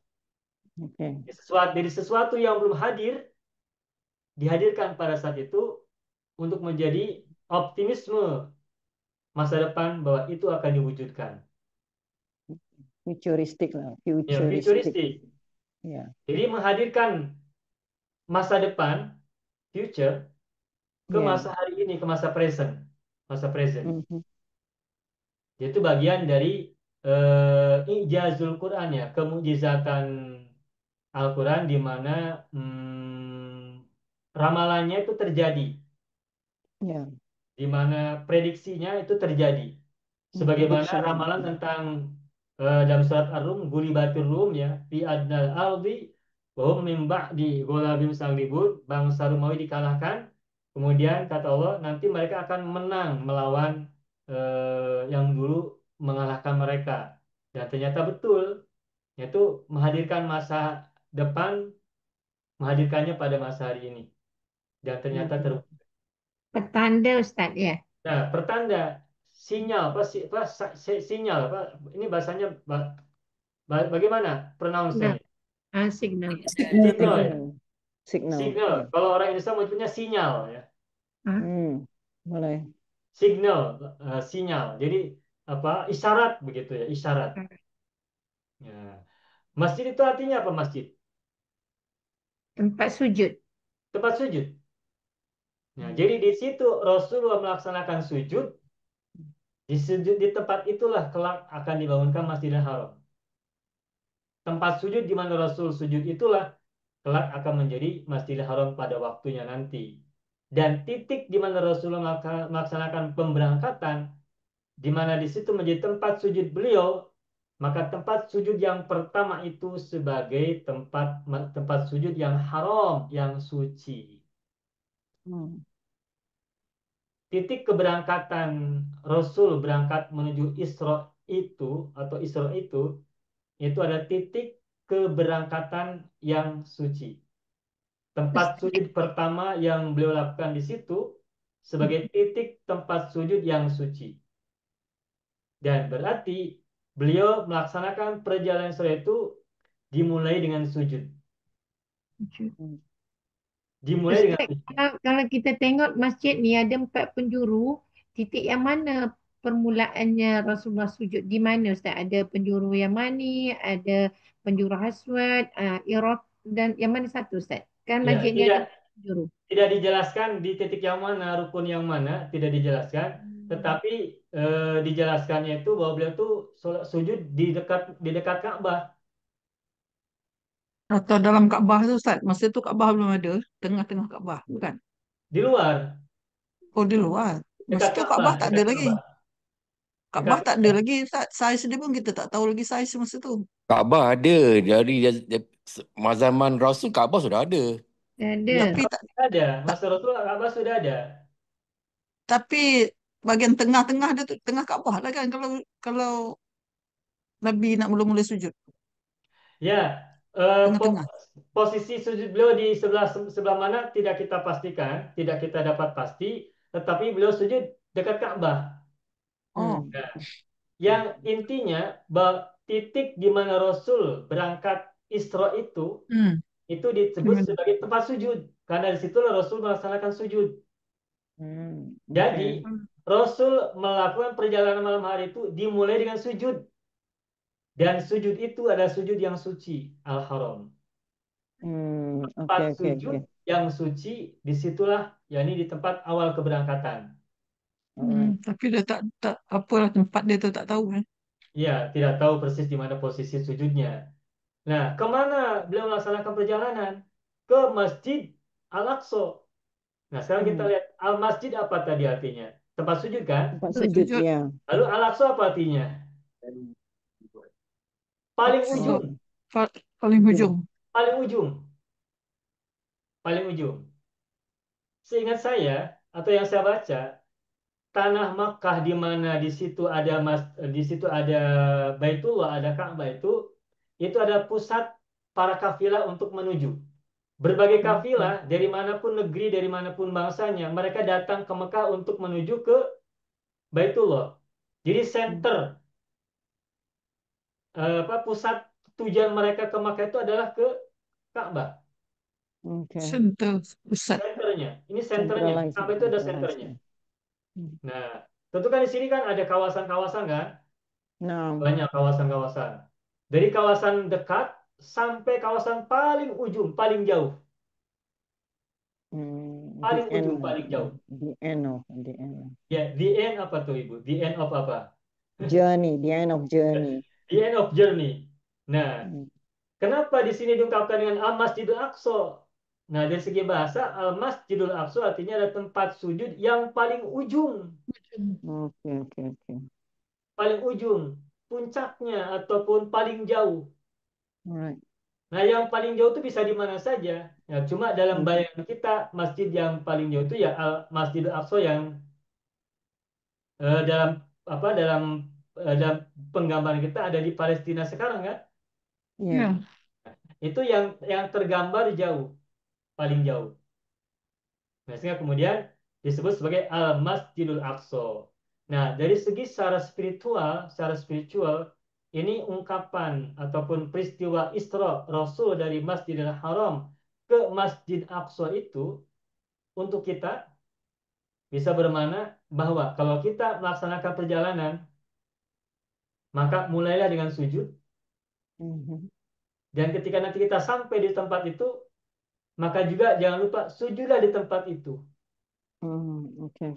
Speaker 3: Okey.
Speaker 1: Dari sesuatu yang belum hadir, dihadirkan pada saat itu untuk menjadi optimisme masa depan bahwa itu akan diwujudkan.
Speaker 3: Futuristik lah,
Speaker 1: Ya,
Speaker 3: futuristik.
Speaker 1: futuristik.
Speaker 3: Ya.
Speaker 1: Jadi menghadirkan masa depan, future, ke
Speaker 3: Ya.
Speaker 1: masa hari ini, ke masa present. Masa present.
Speaker 3: Mhm.
Speaker 1: Itu bagian dari ijazul Quran ya, kemujizatan Al-Quran di mana ramalannya itu terjadi,
Speaker 3: Ya.
Speaker 1: di mana prediksinya itu terjadi. Sebagaimana
Speaker 3: Prediction.
Speaker 1: ramalan tentang dalam surat Ar-Rum, gulibatir Rum ya, fi adnal ardi wa hum min ba'di ghalabihim saghlibun, bangsa Romawi dikalahkan. Kemudian kata Allah, nanti mereka akan menang melawan yang dulu mengalahkan mereka. Dan ternyata betul, yaitu menghadirkan masa depan, menghadirkannya pada masa hari ini. Dan ternyata
Speaker 3: Mhm.
Speaker 2: Petanda Ustaz ya.
Speaker 1: nah, pertanda sinyal apa sih apa sinyal apa ini bahasanya bagaimana
Speaker 2: Nah,
Speaker 1: pronounce-nya?
Speaker 2: signal.
Speaker 4: Signal.
Speaker 1: Signal ya.
Speaker 3: Signal. Signal.
Speaker 1: Signal.
Speaker 3: Ya.
Speaker 1: Kalau orang Indonesia menyebutnya sinyal ya.
Speaker 2: Ah,
Speaker 3: Boleh.
Speaker 1: Signal, sinyal. Jadi apa? Isyarat begitu ya, isyarat. Ya. Masjid itu artinya apa masjid?
Speaker 2: tempat sujud.
Speaker 1: Tempat sujud. Nah, jadi di situ Rasulullah melaksanakan sujud, di tempat itulah kelak akan dibangunkan Masjidil Haram. Tempat sujud di mana Rasul sujud itulah kelak akan menjadi Masjidil Haram pada waktunya nanti. Dan titik di mana Rasulullah melaksanakan pemberangkatan, di mana di situ menjadi tempat sujud beliau, maka tempat sujud yang pertama itu sebagai tempat sujud yang haram, yang suci.
Speaker 3: Hmm.
Speaker 1: Titik keberangkatan Rasul berangkat menuju Isra itu ada titik keberangkatan yang suci. Tempat sujud pertama yang beliau lakukan di situ sebagai titik tempat sujud yang suci. Dan berarti beliau melaksanakan perjalanan Isra itu dimulai dengan sujud.
Speaker 3: Hmm.
Speaker 1: Dimulai dengan
Speaker 2: Ustaz,
Speaker 1: sujud.
Speaker 2: kalau kita tengok masjid ni ada 4 penjuru, titik yang mana permulaannya Rasulullah sujud? Di mana Ustaz? Ada penjuru yang mani, ada penjuru haswad, iraq, dan yang mana satu Ustaz? Kan
Speaker 1: Ya,
Speaker 2: masjid ni ada
Speaker 1: tidak
Speaker 2: 4 penjuru.
Speaker 1: tidak dijelaskan di titik yang mana, rukun yang mana, tidak dijelaskan. Tetapi dijelaskannya itu bahwa beliau tuh sholat sujud di dekat Ka'bah,
Speaker 4: Atau dalam Kaabah tu Ustaz, masa tu Kaabah belum ada, tengah-tengah Kaabah, bukan?
Speaker 1: di luar,
Speaker 4: Oh, di luar. Masa
Speaker 1: dekat
Speaker 4: tu
Speaker 1: Ka'bah,
Speaker 4: Kaabah tak ada
Speaker 1: dekat
Speaker 4: lagi.
Speaker 1: Ka'bah, dekat
Speaker 4: Kaabah tak ada
Speaker 1: Ka'bah.
Speaker 4: lagi Ustaz. Saiz dia pun kita tak tahu lagi saiz masa tu.
Speaker 5: Kaabah ada dari zaman Rasul Kaabah sudah ada.
Speaker 1: Ya,
Speaker 2: Ada.
Speaker 4: Tapi
Speaker 1: ada.
Speaker 4: tak
Speaker 1: Masa Rasulullah Ka'bah sudah ada.
Speaker 4: tapi bahagian tengah-tengah dia tu tengah Kaabah lah kan kalau Nabi nak mula-mula sujud.
Speaker 1: Ya, eh, po-
Speaker 4: Tengah-tengah.
Speaker 1: posisi sujud beliau di sebelah sebelah mana tidak kita pastikan, tidak kita dapat pasti, tetapi beliau sujud dekat Ka'bah.
Speaker 4: Oh,
Speaker 3: Hmm.
Speaker 1: Nah, yang intinya bahwa titik di mana Rasul berangkat Isra
Speaker 4: hmm.
Speaker 1: itu disebut
Speaker 4: Gimana?
Speaker 1: sebagai tempat sujud karena disitulah Rasul melaksanakan sujud.
Speaker 3: Hmm.
Speaker 1: Jadi
Speaker 3: Okey.
Speaker 1: Rasul melakukan perjalanan malam hari itu dimulai dengan sujud dan sujud itu adalah sujud yang suci al-haram.
Speaker 3: Okey,
Speaker 1: Tempat
Speaker 3: okey,
Speaker 1: sujud
Speaker 3: okey.
Speaker 1: yang suci disitulah, yakni di tempat awal keberangkatan.
Speaker 3: Alright.
Speaker 4: Tapi dia tak apalah tempat dia tu tak tahu kan.
Speaker 1: Ya, tidak tahu persis di mana posisi sujudnya. Nah, kemana beliau melaksanakan perjalanan? Ke Masjid Al-Aqsa. Nah, sekarang kita
Speaker 3: Hmm.
Speaker 1: lihat Al-Masjid apa tadi artinya? Tempat sujud kan?
Speaker 3: Tempat
Speaker 2: Sujud.
Speaker 3: sujud
Speaker 4: Sujud.
Speaker 3: ya.
Speaker 1: Lalu Al-Aqsa apa artinya? Paling
Speaker 4: Aqsa.
Speaker 1: ujung,
Speaker 4: Paling
Speaker 3: Ujung.
Speaker 4: hujung.
Speaker 1: paling ujung, paling ujung. Seingat saya atau yang saya baca, tanah Makkah di mana di situ ada Baitullah, ada Ka'bah itu ada pusat para kafilah untuk menuju. Berbagai kafilah dari manapun negeri, dari manapun bangsanya, mereka datang ke Mekah untuk menuju ke Baitullah. Jadi center pusat tujuan mereka ke Makkah itu adalah ke Ka'bah.
Speaker 3: Okay.
Speaker 4: Sentuh pusat.
Speaker 1: Senternya, ini senternya.
Speaker 3: Centralized.
Speaker 1: Ka'bah itu ada
Speaker 3: Centralized.
Speaker 1: senternya.
Speaker 3: Hmm.
Speaker 1: Nah, tentu kan di sini kan ada kawasan-kawasan kan,
Speaker 3: Nah,
Speaker 1: banyak kawasan-kawasan. Dari kawasan dekat sampai kawasan paling ujung, paling jauh,
Speaker 3: the
Speaker 1: paling
Speaker 3: end,
Speaker 1: ujung, paling jauh.
Speaker 3: the end.
Speaker 1: Ya, the end apa tuh Ibu? The end of apa?
Speaker 3: Journey, the end of journey.
Speaker 1: The end of journey. Nah,
Speaker 3: Hmm.
Speaker 1: kenapa di sini diungkapkan dengan Al-Masjidul Aqsa? Nah, dari segi bahasa, Al-Masjidul Aqsa artinya ada tempat sujud yang paling ujung,
Speaker 3: Okay.
Speaker 1: paling ujung, puncaknya ataupun paling jauh.
Speaker 3: Alright.
Speaker 1: Nah, yang paling jauh itu bisa di mana saja. Ya, cuma dalam
Speaker 3: Mhm.
Speaker 1: bayangan kita, masjid yang paling jauh itu ya Al-Masjidul Aqsa yang dalam dalam penggambaran kita ada di Palestina sekarang kan?
Speaker 3: Yeah.
Speaker 4: Ya.
Speaker 1: Itu yang tergambar jauh, paling jauh. Nah, sehingga kemudian disebut sebagai Al-Masjidul Aqsa. Nah, dari segi secara spiritual, ini ungkapan ataupun peristiwa Isra Rasul dari Masjidil Haram ke Masjid Aqsa itu untuk kita bisa bermakna bahwa kalau kita melaksanakan perjalanan, maka mulailah dengan sujud,
Speaker 3: Mhm.
Speaker 1: dan ketika nanti kita sampai di tempat itu, maka juga jangan lupa sujudlah di tempat itu.
Speaker 3: Okay.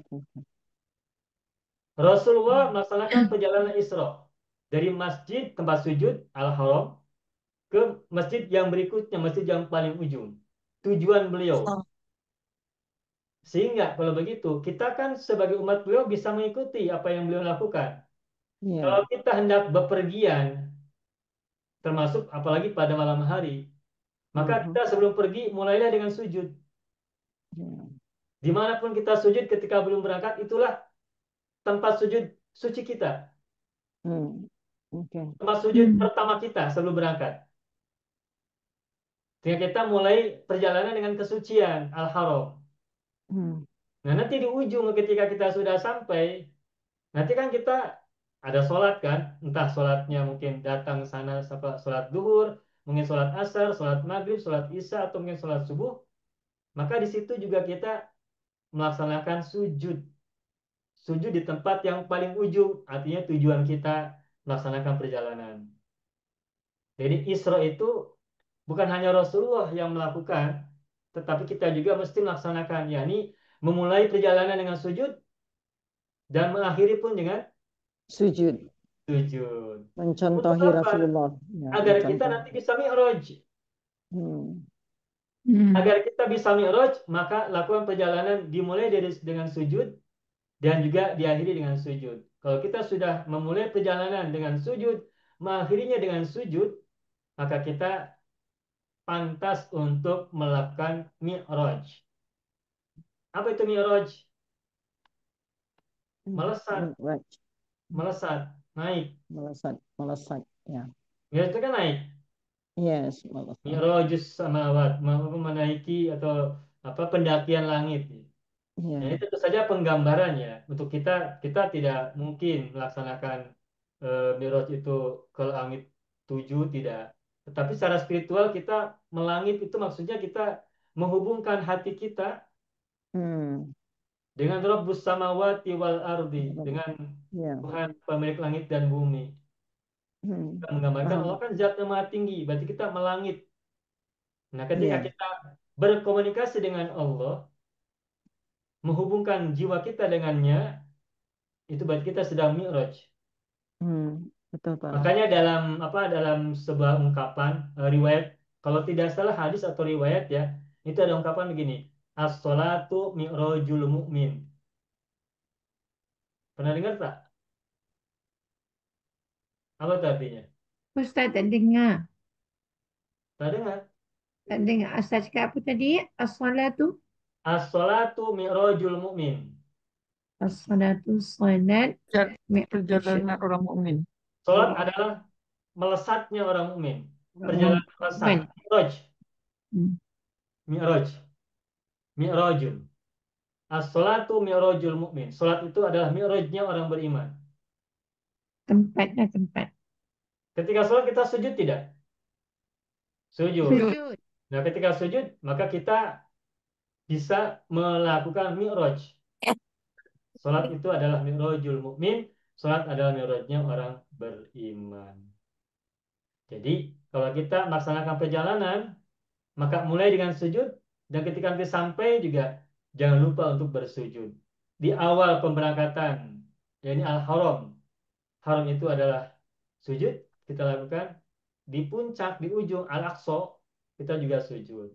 Speaker 1: Rasulullah melaksanakan perjalanan Isra dari masjid tempat sujud Al-Haram ke masjid yang berikutnya, masjid yang paling ujung. Tujuan beliau.
Speaker 4: Oh,
Speaker 1: Sehingga kalau begitu, kita kan sebagai umat beliau bisa mengikuti apa yang beliau lakukan.
Speaker 3: Yeah.
Speaker 1: Kalau kita hendak bepergian, termasuk apalagi pada malam hari, maka
Speaker 3: Mhm.
Speaker 1: kita sebelum pergi mulailah dengan sujud.
Speaker 3: Yeah.
Speaker 1: Dimanapun kita sujud ketika belum berangkat, itulah tempat sujud suci kita.
Speaker 3: Okay.
Speaker 1: Tempat sujud pertama kita sebelum berangkat. Sehingga kita mulai perjalanan dengan kesucian Al-Haram.
Speaker 3: Hmm.
Speaker 1: Nah, nanti di ujung ketika kita sudah sampai, nanti kan kita ada sholat kan, entah sholatnya mungkin datang sana sampai sholat duhur, mungkin sholat asar, sholat maghrib, sholat isya, atau mungkin sholat subuh. Maka di situ juga kita melaksanakan sujud. Sujud di tempat yang paling ujung, artinya tujuan kita melaksanakan perjalanan. Jadi Isra itu bukan hanya Rasulullah yang melakukan, tetapi kita juga mesti melaksanakan, yakni memulai perjalanan dengan sujud dan mengakhiri pun dengan
Speaker 3: Sujud.
Speaker 1: sujud. Untuk
Speaker 3: Mencontohi
Speaker 1: apa?
Speaker 3: Rasulullah. Ya,
Speaker 1: Agar kita
Speaker 3: mencontoh.
Speaker 1: nanti bisa mi'raj.
Speaker 3: Hmm.
Speaker 1: Agar kita bisa mi'raj, maka lakukan perjalanan dimulai dengan sujud dan juga diakhiri dengan sujud. Kalau kita sudah memulai perjalanan dengan sujud, mengakhirinya dengan sujud, maka kita pantas untuk melakukan mi'raj. Apa itu mi'raj? Melesat,
Speaker 3: Right.
Speaker 1: melesat, naik.
Speaker 3: Melesat. Ya.
Speaker 1: Mi'raj itu kan naik.
Speaker 3: Yes, melesat.
Speaker 1: Mi'rajus samawat, menaiki atau apa pendakian langit. Nah,
Speaker 3: Ya.
Speaker 1: itu tentu saja penggambarannya. Untuk kita tidak mungkin melaksanakan Mi'raj itu ke langit tujuh, tidak. Tetapi secara spiritual kita melangit itu maksudnya kita menghubungkan hati kita
Speaker 3: Hmm.
Speaker 1: dengan Rabbus samawati wal ardi, dengan
Speaker 3: Ya.
Speaker 1: Tuhan pemilik langit dan bumi.
Speaker 3: Hmm.
Speaker 1: Kita menggambarkan
Speaker 3: Paham.
Speaker 1: Allah kan zat yang maha tinggi, berarti kita melangit. Nah, ketika
Speaker 3: Ya.
Speaker 1: kita berkomunikasi dengan Allah, menghubungkan jiwa kita dengannya, itu berarti kita sedang mi'raj.
Speaker 3: Betul, Pak.
Speaker 1: Makanya dalam sebuah ungkapan riwayat, kalau tidak salah hadis atau riwayat ya, itu ada ungkapan begini, as-salatu mi'rajul mu'min. Pernah dengar tak? Apa itu artinya?
Speaker 2: Ustaz tak dengar.
Speaker 1: Tak dengar?
Speaker 2: Tak dengar. Ustaz cakap apa tadi? As-salatu.
Speaker 1: As-salatu mi'rajul mu'min.
Speaker 2: As-salatu salat.
Speaker 4: perjalanan orang mukmin.
Speaker 1: Salat adalah melesatnya orang mukmin. Perjalanan melesat.
Speaker 2: Mukmin.
Speaker 1: Mi'raj.
Speaker 2: Hmm.
Speaker 1: Mi'raj. Mi'rajun. As-salatu mi'rajul mu'min. Salat itu adalah mi'rajnya orang beriman.
Speaker 2: Tempatnya tempat.
Speaker 1: Ketika sholat kita sujud tidak? Sujud.
Speaker 4: Sujud.
Speaker 2: Sujud.
Speaker 1: Nah, ketika sujud, maka kita bisa melakukan mi'raj. Sholat itu adalah mi'rajul mukmin. Sholat adalah mi'rajnya orang beriman. Jadi, kalau kita melaksanakan perjalanan, maka mulai dengan sujud, dan ketika nanti sampai juga, jangan lupa untuk bersujud. Di awal pemberangkatan, yakni al-haram. Haram itu adalah sujud, kita lakukan. Di puncak, di ujung al-aqsa, kita juga sujud.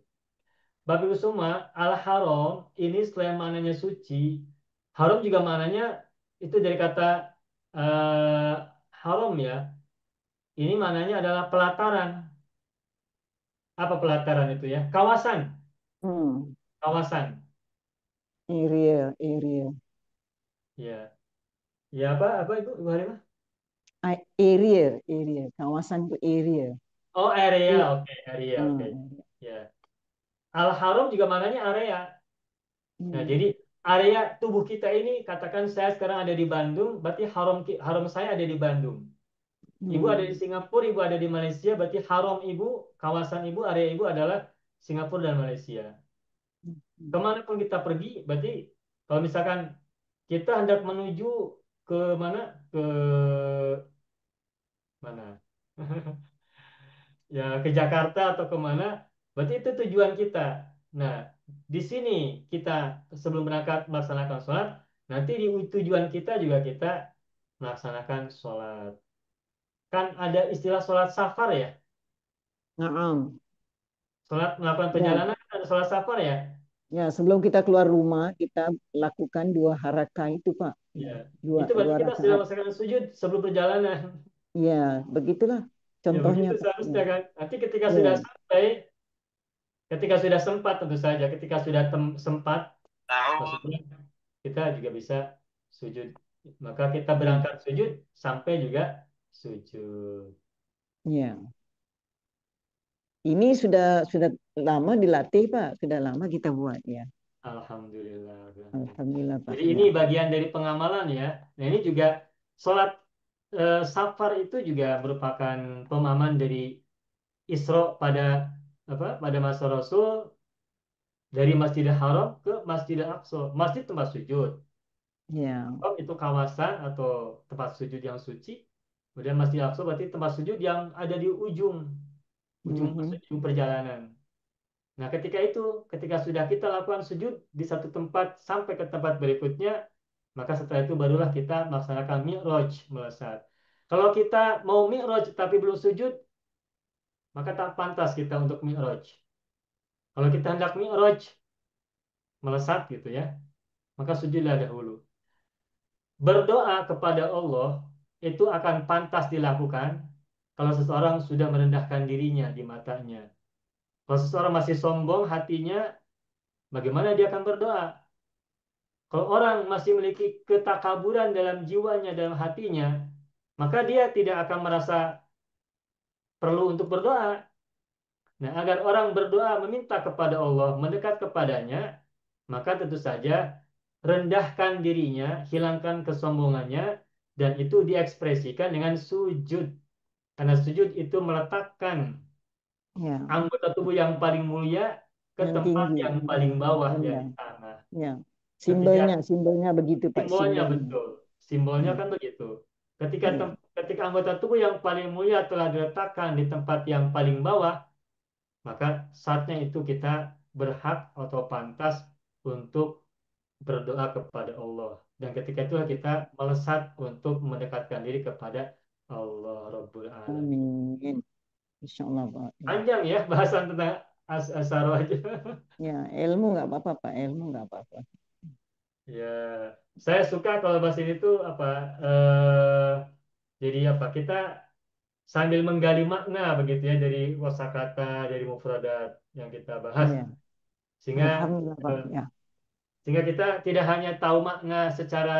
Speaker 1: Bapak Ibu semua, al-haram ini selain maknanya suci, haram juga maknanya itu dari kata eh, haram ya. Ini maknanya adalah pelataran. Apa pelataran itu ya? Kawasan,
Speaker 3: Hmm.
Speaker 1: kawasan.
Speaker 3: Area.
Speaker 1: Ya, ya apa Ibu Halimah?
Speaker 3: Area. Kawasan itu area.
Speaker 1: Oh area,
Speaker 3: Iya.
Speaker 1: oke area, oke.
Speaker 3: Hmm.
Speaker 1: Ya, al-haram juga maknanya area. Nah,
Speaker 3: Hmm.
Speaker 1: jadi area tubuh kita ini, katakan saya sekarang ada di Bandung, berarti haram haram saya ada di Bandung. Ibu ada di
Speaker 3: Hmm.
Speaker 1: Singapura, ibu ada di Malaysia, berarti haram ibu, kawasan ibu, area ibu adalah Singapura dan Malaysia. Kemanapun kita pergi, berarti kalau misalkan kita hendak menuju ke mana? Ke mana? Ya, ke Jakarta atau kemana? Berarti itu tujuan kita. Nah, di sini kita sebelum berangkat melaksanakan sholat, nanti di tujuan kita juga kita melaksanakan sholat. Kan ada istilah sholat safar ya?
Speaker 3: Naam.
Speaker 1: Sholat melakukan
Speaker 3: Ya,
Speaker 1: perjalanan kan ada sholat safar ya?
Speaker 3: ya, sebelum kita keluar rumah, kita lakukan 2 rakaat itu, Pak.
Speaker 1: Ya.
Speaker 3: Ya, dua,
Speaker 1: Itu berarti
Speaker 3: dua
Speaker 1: kita sudah
Speaker 3: rakaat.
Speaker 1: melaksanakan sujud sebelum perjalanan.
Speaker 3: Ya, begitulah
Speaker 1: Ya
Speaker 3: contohnya,
Speaker 1: begitu
Speaker 3: Pak. Ya,
Speaker 1: seharusnya kan. Nanti ketika
Speaker 3: ya.
Speaker 1: sudah sampai, ketika sudah sempat tentu saja, ketika sudah sempat, maksudnya kita juga bisa sujud. Maka kita
Speaker 3: Hmm.
Speaker 1: berangkat sujud sampai juga sujud.
Speaker 3: Ya. Ini sudah lama dilatih, Pak. Sudah lama kita buat, ya.
Speaker 1: Alhamdulillah.
Speaker 3: Alhamdulillah, Pak.
Speaker 1: Jadi ini
Speaker 3: Ya.
Speaker 1: bagian dari pengamalan ya. Nah ini juga sholat safar itu juga merupakan pemahaman dari Isra pada apa? Pada masa Rasul dari Masjidil Haram ke Masjidil Aqsa. Masjid tempat sujud.
Speaker 3: Ya.
Speaker 1: Oh, itu kawasan atau tempat sujud yang suci. Kemudian Masjidil Aqsa berarti tempat sujud yang ada di ujung
Speaker 3: Mhm.
Speaker 1: ujung perjalanan. Nah, ketika itu, ketika sudah kita lakukan sujud di satu tempat sampai ke tempat berikutnya, maka setelah itu barulah kita melaksanakan mi'raj melesat. Kalau kita mau mi'raj tapi belum sujud, maka tak pantas kita untuk mi'raj. Kalau kita hendak mi'raj melesat gitu ya, maka sujudlah dahulu. Berdoa kepada Allah itu akan pantas dilakukan kalau seseorang sudah merendahkan dirinya di matanya. Kalau seseorang masih sombong hatinya, bagaimana dia akan berdoa? Kalau orang masih memiliki ketakaburan dalam jiwanya, dalam hatinya, maka dia tidak akan merasa perlu untuk berdoa. Nah, agar orang berdoa meminta kepada Allah, mendekat kepadanya, maka tentu saja rendahkan dirinya, hilangkan kesombongannya, dan itu diekspresikan dengan sujud. Karena sujud itu meletakkan
Speaker 3: Ya.
Speaker 1: anggota tubuh yang paling mulia ke
Speaker 3: Yang
Speaker 1: tempat
Speaker 3: tinggi,
Speaker 1: yang
Speaker 3: yang
Speaker 1: paling bawah dari
Speaker 3: rendah.
Speaker 1: tanah.
Speaker 3: Ya.
Speaker 1: Ketika
Speaker 3: Simbolnya begitu, Pak,
Speaker 1: simbolnya
Speaker 3: simbolnya.
Speaker 1: betul, simbolnya
Speaker 3: Ya.
Speaker 1: kan begitu. Ketika
Speaker 3: Ya.
Speaker 1: ketika anggota tubuh yang paling mulia telah diletakkan di tempat yang paling bawah, maka saatnya itu kita berhak atau pantas untuk berdoa kepada Allah. Dan ketika itulah kita melesat untuk mendekatkan diri kepada Allah Rabbul Alamin.
Speaker 3: Amin. Insya Allah, Pak. Ya.
Speaker 1: Panjang ya bahasan tentang asaro aja.
Speaker 3: Ya, ilmu nggak apa-apa, Pak. Ilmu nggak apa-apa.
Speaker 1: Ya, saya suka kalau bahas ini tuh apa? eh jadi apa? Kita sambil menggali makna begitu ya dari kosakata, dari mufradat yang kita bahas,
Speaker 3: Ya.
Speaker 1: sehingga
Speaker 3: Alhamdulillah, Pak.
Speaker 1: eh,
Speaker 3: Ya.
Speaker 1: sehingga kita tidak hanya tahu makna secara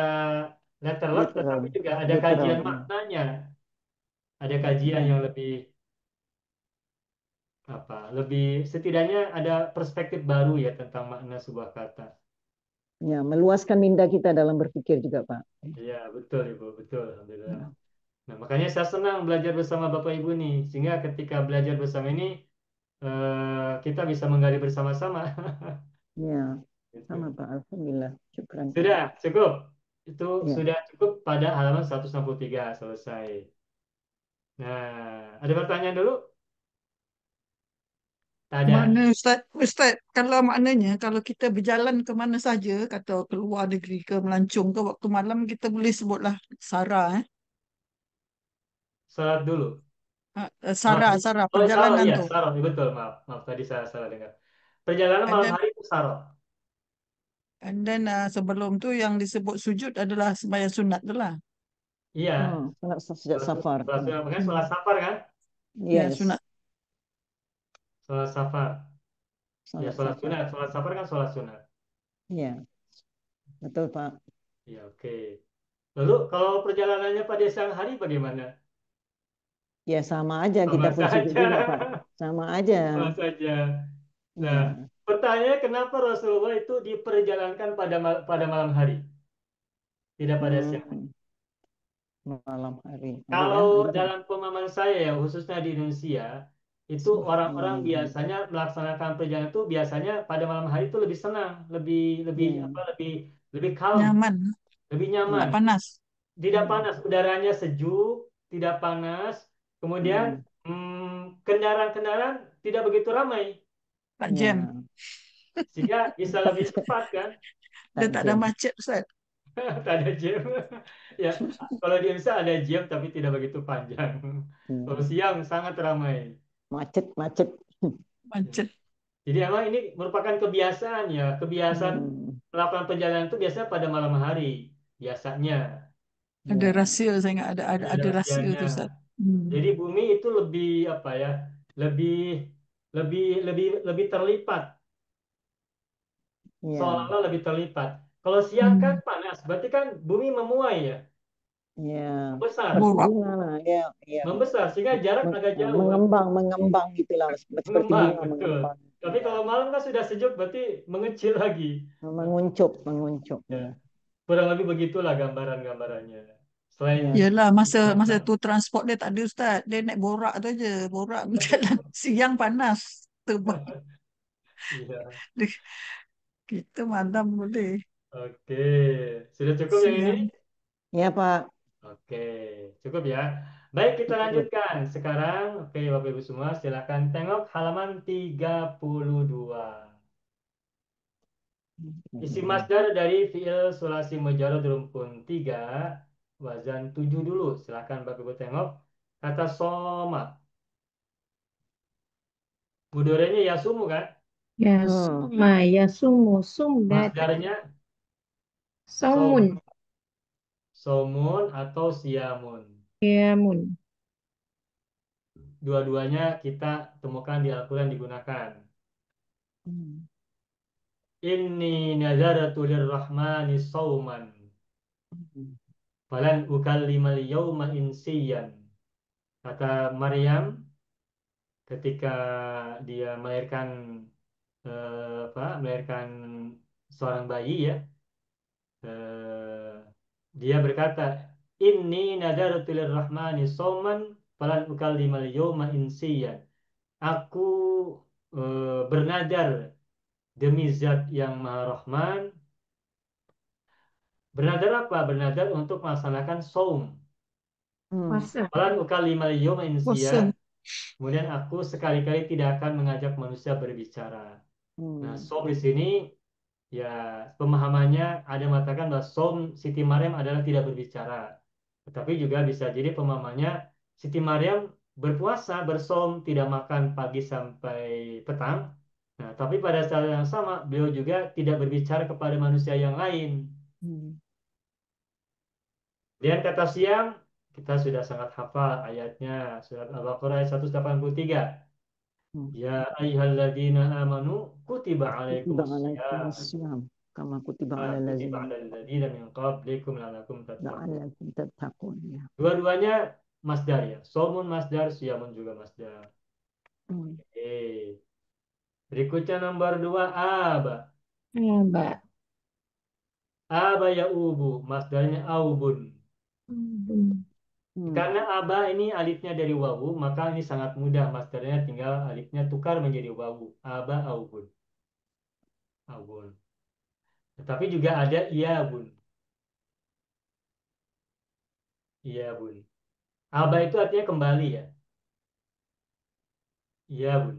Speaker 1: letterlock,
Speaker 3: Literal.
Speaker 1: tetapi juga ada
Speaker 3: Literal.
Speaker 1: kajian
Speaker 3: Ya.
Speaker 1: maknanya, ada kajian
Speaker 3: Ya.
Speaker 1: yang lebih apa? Lebih setidaknya ada perspektif baru ya tentang makna sebuah kata.
Speaker 3: Ya, meluaskan minda kita dalam berpikir juga, Pak.
Speaker 1: Iya, betul Ibu, betul. Alhamdulillah.
Speaker 3: Ya.
Speaker 1: Nah, makanya saya senang belajar bersama Bapak Ibu nih, sehingga ketika belajar bersama ini kita bisa menggali bersama-sama.
Speaker 3: Ya,
Speaker 1: Gitu.
Speaker 3: sama Pak. Alhamdulillah. Syukran Pak.
Speaker 1: Sudah cukup. Itu
Speaker 3: Ya.
Speaker 1: sudah cukup pada halaman 163 selesai. Nah, ada pertanyaan dulu? Tak ada.
Speaker 4: Mana Ustaz? Ustaz, kalau maknanya kalau kita berjalan ke mana saja, kata ke luar negeri ke melancong ke waktu malam, kita boleh sebutlah Sara, eh?
Speaker 1: Salat dulu. Maaf.
Speaker 4: Sara
Speaker 1: Oh, saro,
Speaker 4: perjalanan
Speaker 1: iya,
Speaker 4: tu.
Speaker 1: saro. Ya, betul, maaf. Maaf, tadi saya salah dengar. Perjalanan
Speaker 4: And
Speaker 1: malam
Speaker 4: then
Speaker 1: hari itu saro.
Speaker 4: sebelum tu yang disebut sujud adalah sembahyang sunat tu lah.
Speaker 1: Iya,
Speaker 3: Oh, sejak safar.
Speaker 1: makanya sholat
Speaker 4: Hmm.
Speaker 1: safar kan?
Speaker 4: Ya,
Speaker 3: Yes,
Speaker 4: sunat.
Speaker 1: Sholat safar. Ya,
Speaker 3: salat
Speaker 1: sholat
Speaker 3: safar.
Speaker 1: sunat. Sholat safar kan sholat sunat.
Speaker 3: Ya, betul Pak.
Speaker 1: Ya, oke. Lalu kalau perjalanannya pada siang hari bagaimana?
Speaker 3: Ya sama aja,
Speaker 1: Sama
Speaker 3: kita pun sujud
Speaker 1: saja.
Speaker 3: juga Pak. Sama aja.
Speaker 1: Sama saja. Nah,
Speaker 3: Ya.
Speaker 1: pertanyaannya kenapa Rasulullah itu diperjalankan pada malam hari, tidak pada siang hari?
Speaker 3: Hmm, malam hari. Ada ya,
Speaker 1: Kalau
Speaker 3: ada Pak.
Speaker 1: dalam pemahaman saya ya, khususnya di Indonesia, itu orang-orang
Speaker 3: Hmm,
Speaker 1: biasanya melaksanakan perjalanan itu biasanya pada malam hari itu lebih senang, lebih lebih
Speaker 3: ya,
Speaker 1: apa, lebih lebih calm,
Speaker 4: Nyaman,
Speaker 1: lebih
Speaker 4: tak
Speaker 1: nyaman,
Speaker 3: ya.
Speaker 4: panas,
Speaker 1: tidak
Speaker 3: Hmm,
Speaker 1: panas, udaranya sejuk, tidak panas, kemudian
Speaker 3: hmm,
Speaker 1: kendaraan-kendaraan tidak begitu ramai,
Speaker 4: tak jam.
Speaker 3: ya,
Speaker 1: sehingga bisa lebih cepat kan.
Speaker 4: Dia
Speaker 3: tak
Speaker 4: tak ada
Speaker 3: jam.
Speaker 4: macet, Ustaz.
Speaker 1: Tak ada jam. Ya, kalau di Indonesia ada jam tapi tidak begitu panjang. Kalau
Speaker 3: Ya.
Speaker 1: siang sangat ramai.
Speaker 3: Macet, macet.
Speaker 1: Ya.
Speaker 4: Macet.
Speaker 1: Jadi emang ini merupakan kebiasaan ya, kebiasaan
Speaker 3: Hmm,
Speaker 1: melakukan perjalanan itu biasanya pada malam hari, biasanya.
Speaker 4: Ada
Speaker 3: ya,
Speaker 4: rahsia, saya ingat
Speaker 1: Ada
Speaker 4: ada rahsia
Speaker 1: rahasianya.
Speaker 4: tu, Ustaz. Hmm.
Speaker 1: Jadi bumi itu lebih apa ya, lebih lebih lebih terlipat,
Speaker 3: ya,
Speaker 1: seolah-olah lebih terlipat. Kalau siang kan
Speaker 4: Hmm.
Speaker 1: panas, berarti kan bumi memuai ya,
Speaker 3: ya.
Speaker 1: membesar,
Speaker 3: Seperti
Speaker 4: Borak.
Speaker 3: bunga lah. Ya, ya.
Speaker 1: membesar sehingga jarak agak jauh kan,
Speaker 3: Mengembang, mengembang gitulah. Seperti
Speaker 1: mengembang
Speaker 3: bunga
Speaker 1: betul.
Speaker 3: mengembang.
Speaker 1: Tapi
Speaker 3: Ya.
Speaker 1: kalau malam kan sudah sejuk, berarti mengecil lagi.
Speaker 3: Menguncup, menguncup.
Speaker 1: Ya,
Speaker 3: Ya,
Speaker 1: kurang lebih begitulah gambaran-gambarannya. Selain
Speaker 3: ya.
Speaker 4: Yelah, masa
Speaker 1: binatang.
Speaker 4: tu transport dia tak ada, Ustaz. Dia naik borak tu je. Borak berjalan. Siang panas. Terbang.
Speaker 1: Iya.
Speaker 4: Kita malam boleh.
Speaker 1: Oke, sudah cukup yang ini?
Speaker 4: Siang.
Speaker 3: Ya Pak.
Speaker 1: Oke, cukup ya. Baik, kita
Speaker 3: Cukup.
Speaker 1: lanjutkan. Sekarang, oke Bapak Ibu semua, silakan tengok halaman 32. Isi masdar dari fiil sulasi mujarrad rumpun 3, wazan 7 dulu. Silakan Bapak Ibu tengok. Kata soma, mudorenya yasumu kan?
Speaker 2: Ya,
Speaker 3: Hmm.
Speaker 2: suma, ya sumu, sum, tak
Speaker 1: Masdarnya som,
Speaker 2: saumun,
Speaker 1: somun atau siamun.
Speaker 2: ya mun.
Speaker 1: Dua-duanya kita temukan di Al-Quran digunakan.
Speaker 3: Hmm.
Speaker 1: Inni nazaratu lirrahmani sauman. Falan ukallimal yawma insiyan. Kata Maryam ketika dia melahirkan melahirkan seorang bayi ya, eh, dia berkata, Inni nadartu lirrahmani sauman falan ukallimal yawma insiyan. Aku bernadar demi zat yang Maha Rahman. Bernadar apa? Bernadar untuk melaksanakan saum.
Speaker 3: Hmm.
Speaker 2: Puasa.
Speaker 1: Falan ukallimal yawma insiyan.
Speaker 4: Puasa.
Speaker 1: Kemudian aku sekali-kali tidak akan mengajak manusia berbicara. Nah,
Speaker 3: Hmm.
Speaker 1: som di sini ya pemahamannya ada yang mengatakan bahwa som Siti Maryam adalah tidak berbicara. Tetapi juga bisa jadi pemahamannya Siti Maryam berpuasa, bersom, tidak makan pagi sampai petang. Nah, tapi pada saat yang sama beliau juga tidak berbicara kepada manusia yang lain.
Speaker 3: Hmm.
Speaker 1: Dan kata siang kita sudah sangat hafal ayatnya surat Al-Baqarah ayat 183.
Speaker 3: Hmm.
Speaker 1: Ya ayyuhalladzina amanu kutiba
Speaker 3: Kutiba
Speaker 1: alaikumusiyam
Speaker 3: alaikumusiyam. Kama kutiba
Speaker 1: kama
Speaker 3: ala
Speaker 1: kutiba
Speaker 3: lazina
Speaker 1: alal ladzina min qablikum la'allakum tattaqun.
Speaker 3: la'allakum tattaqun. Ya.
Speaker 1: Dua-duanya masdar ya. Somun masdar, siyamun juga masdar.
Speaker 3: Hmm.
Speaker 1: Oke. Berikutnya nomor dua aba.
Speaker 2: Ya, Mbak.
Speaker 1: Aba ya ubu, masdarnya aubun.
Speaker 2: Hmm.
Speaker 1: Karena aba ini alifnya dari wawu, maka ini sangat mudah. Masdarnya tinggal alifnya tukar menjadi wawu. Aba aubun. Aubun. Tetapi juga ada iya bun. Iya bun. Aba itu artinya kembali ya. Iya bun.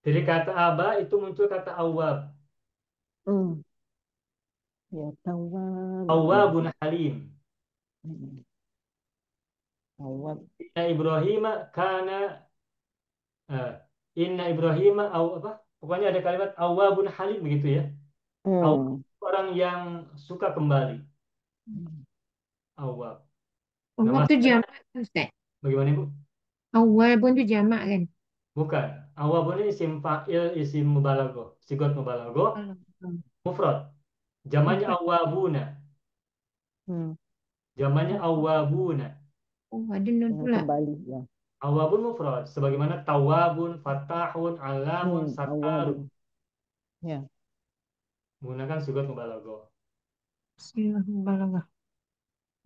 Speaker 1: Dari kata aba itu muncul kata awab.
Speaker 3: Hmm. Ya, tawab. Ya.
Speaker 1: Awabun halim.
Speaker 3: Hmm. Tawab.
Speaker 1: Inna Ibrahim kana eh, Inna Ibrahim apa? Pokoknya ada kalimat awabun halim begitu ya. Awab
Speaker 3: Hmm.
Speaker 1: orang yang suka kembali. Awab.
Speaker 2: Awab
Speaker 1: Nama
Speaker 2: tu jamak kan, Ustaz?
Speaker 1: bagaimana Ibu?
Speaker 2: Awabun tu jamak kan?
Speaker 1: Bukan. Awabun ini isim fa'il, isim mubalaghah, sigot mubalaghah,
Speaker 2: Hmm.
Speaker 1: mufrad. Jamannya
Speaker 2: Mufrad.
Speaker 1: awabuna.
Speaker 3: Hmm.
Speaker 1: Jamannya awabuna.
Speaker 2: Oh, ada nun
Speaker 3: Yang
Speaker 2: pula.
Speaker 3: kembali. Ya.
Speaker 1: Awabun mufrad. Sebagaimana tawabun, fatahun, alamun, satarun.
Speaker 3: Awabun. Ya.
Speaker 1: Menggunakan sigot mubalaghah.
Speaker 2: Bismillahirrahmanirrahim.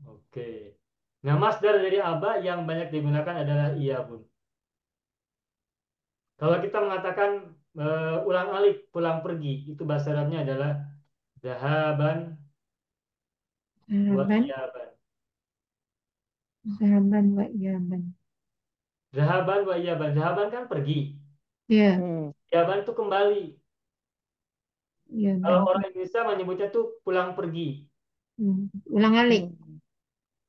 Speaker 1: Oke. Nah, masdar dari aba yang banyak digunakan adalah iya bun. Kalau kita mengatakan ulang alik, pulang pergi, itu bahasa Arabnya adalah zahaban wa
Speaker 2: Zahaban,
Speaker 1: iyaban.
Speaker 2: zahaban wa iyaban.
Speaker 1: Zahaban wa iyaban. Zahaban kan pergi.
Speaker 2: Ya,
Speaker 3: Hmm.
Speaker 1: Iyaban itu kembali. Kalau
Speaker 2: iyaban.
Speaker 1: orang Indonesia menyebutnya tuh pulang pergi.
Speaker 2: Hmm. Ulang alik.
Speaker 3: Hmm.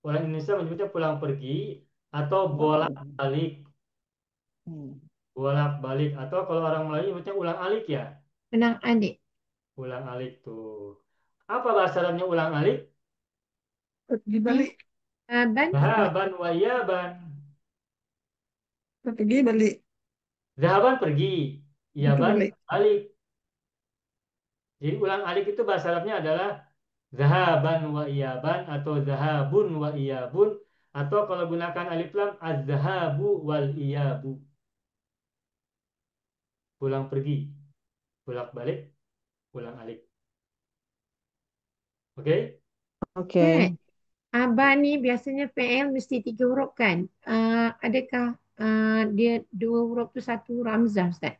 Speaker 1: Orang Indonesia menyebutnya pulang pergi atau
Speaker 3: Pulang
Speaker 1: bolak
Speaker 3: pergi.
Speaker 1: balik.
Speaker 3: Hmm.
Speaker 1: Bolak balik. Atau kalau orang Melayu menyebutnya ulang alik ya.
Speaker 2: Ulang alik.
Speaker 1: Ulang alik tuh. Apa bahasa Arabnya ulang alik?
Speaker 4: Pergi
Speaker 2: Hmm.
Speaker 4: balik.
Speaker 2: Zahaban wa
Speaker 1: Zahaban wa iyaban.
Speaker 4: Pergi balik.
Speaker 1: Zahaban pergi.
Speaker 4: Itu
Speaker 1: Iyaban
Speaker 4: balik.
Speaker 1: balik. Jadi ulang alik itu bahasa Arabnya adalah zahaban wa iyaban atau zahabun wa iyabun atau kalau gunakan alif lam az-zahabu wal iyabu. Pulang pergi, bolak balik, pulang alik. Oke?
Speaker 2: Ustaz,
Speaker 3: Oke.
Speaker 2: Aba ni biasanya PL mesti 3 huruf kan? Adakah dia 2 huruf tu satu huruf hamzah, Ustaz?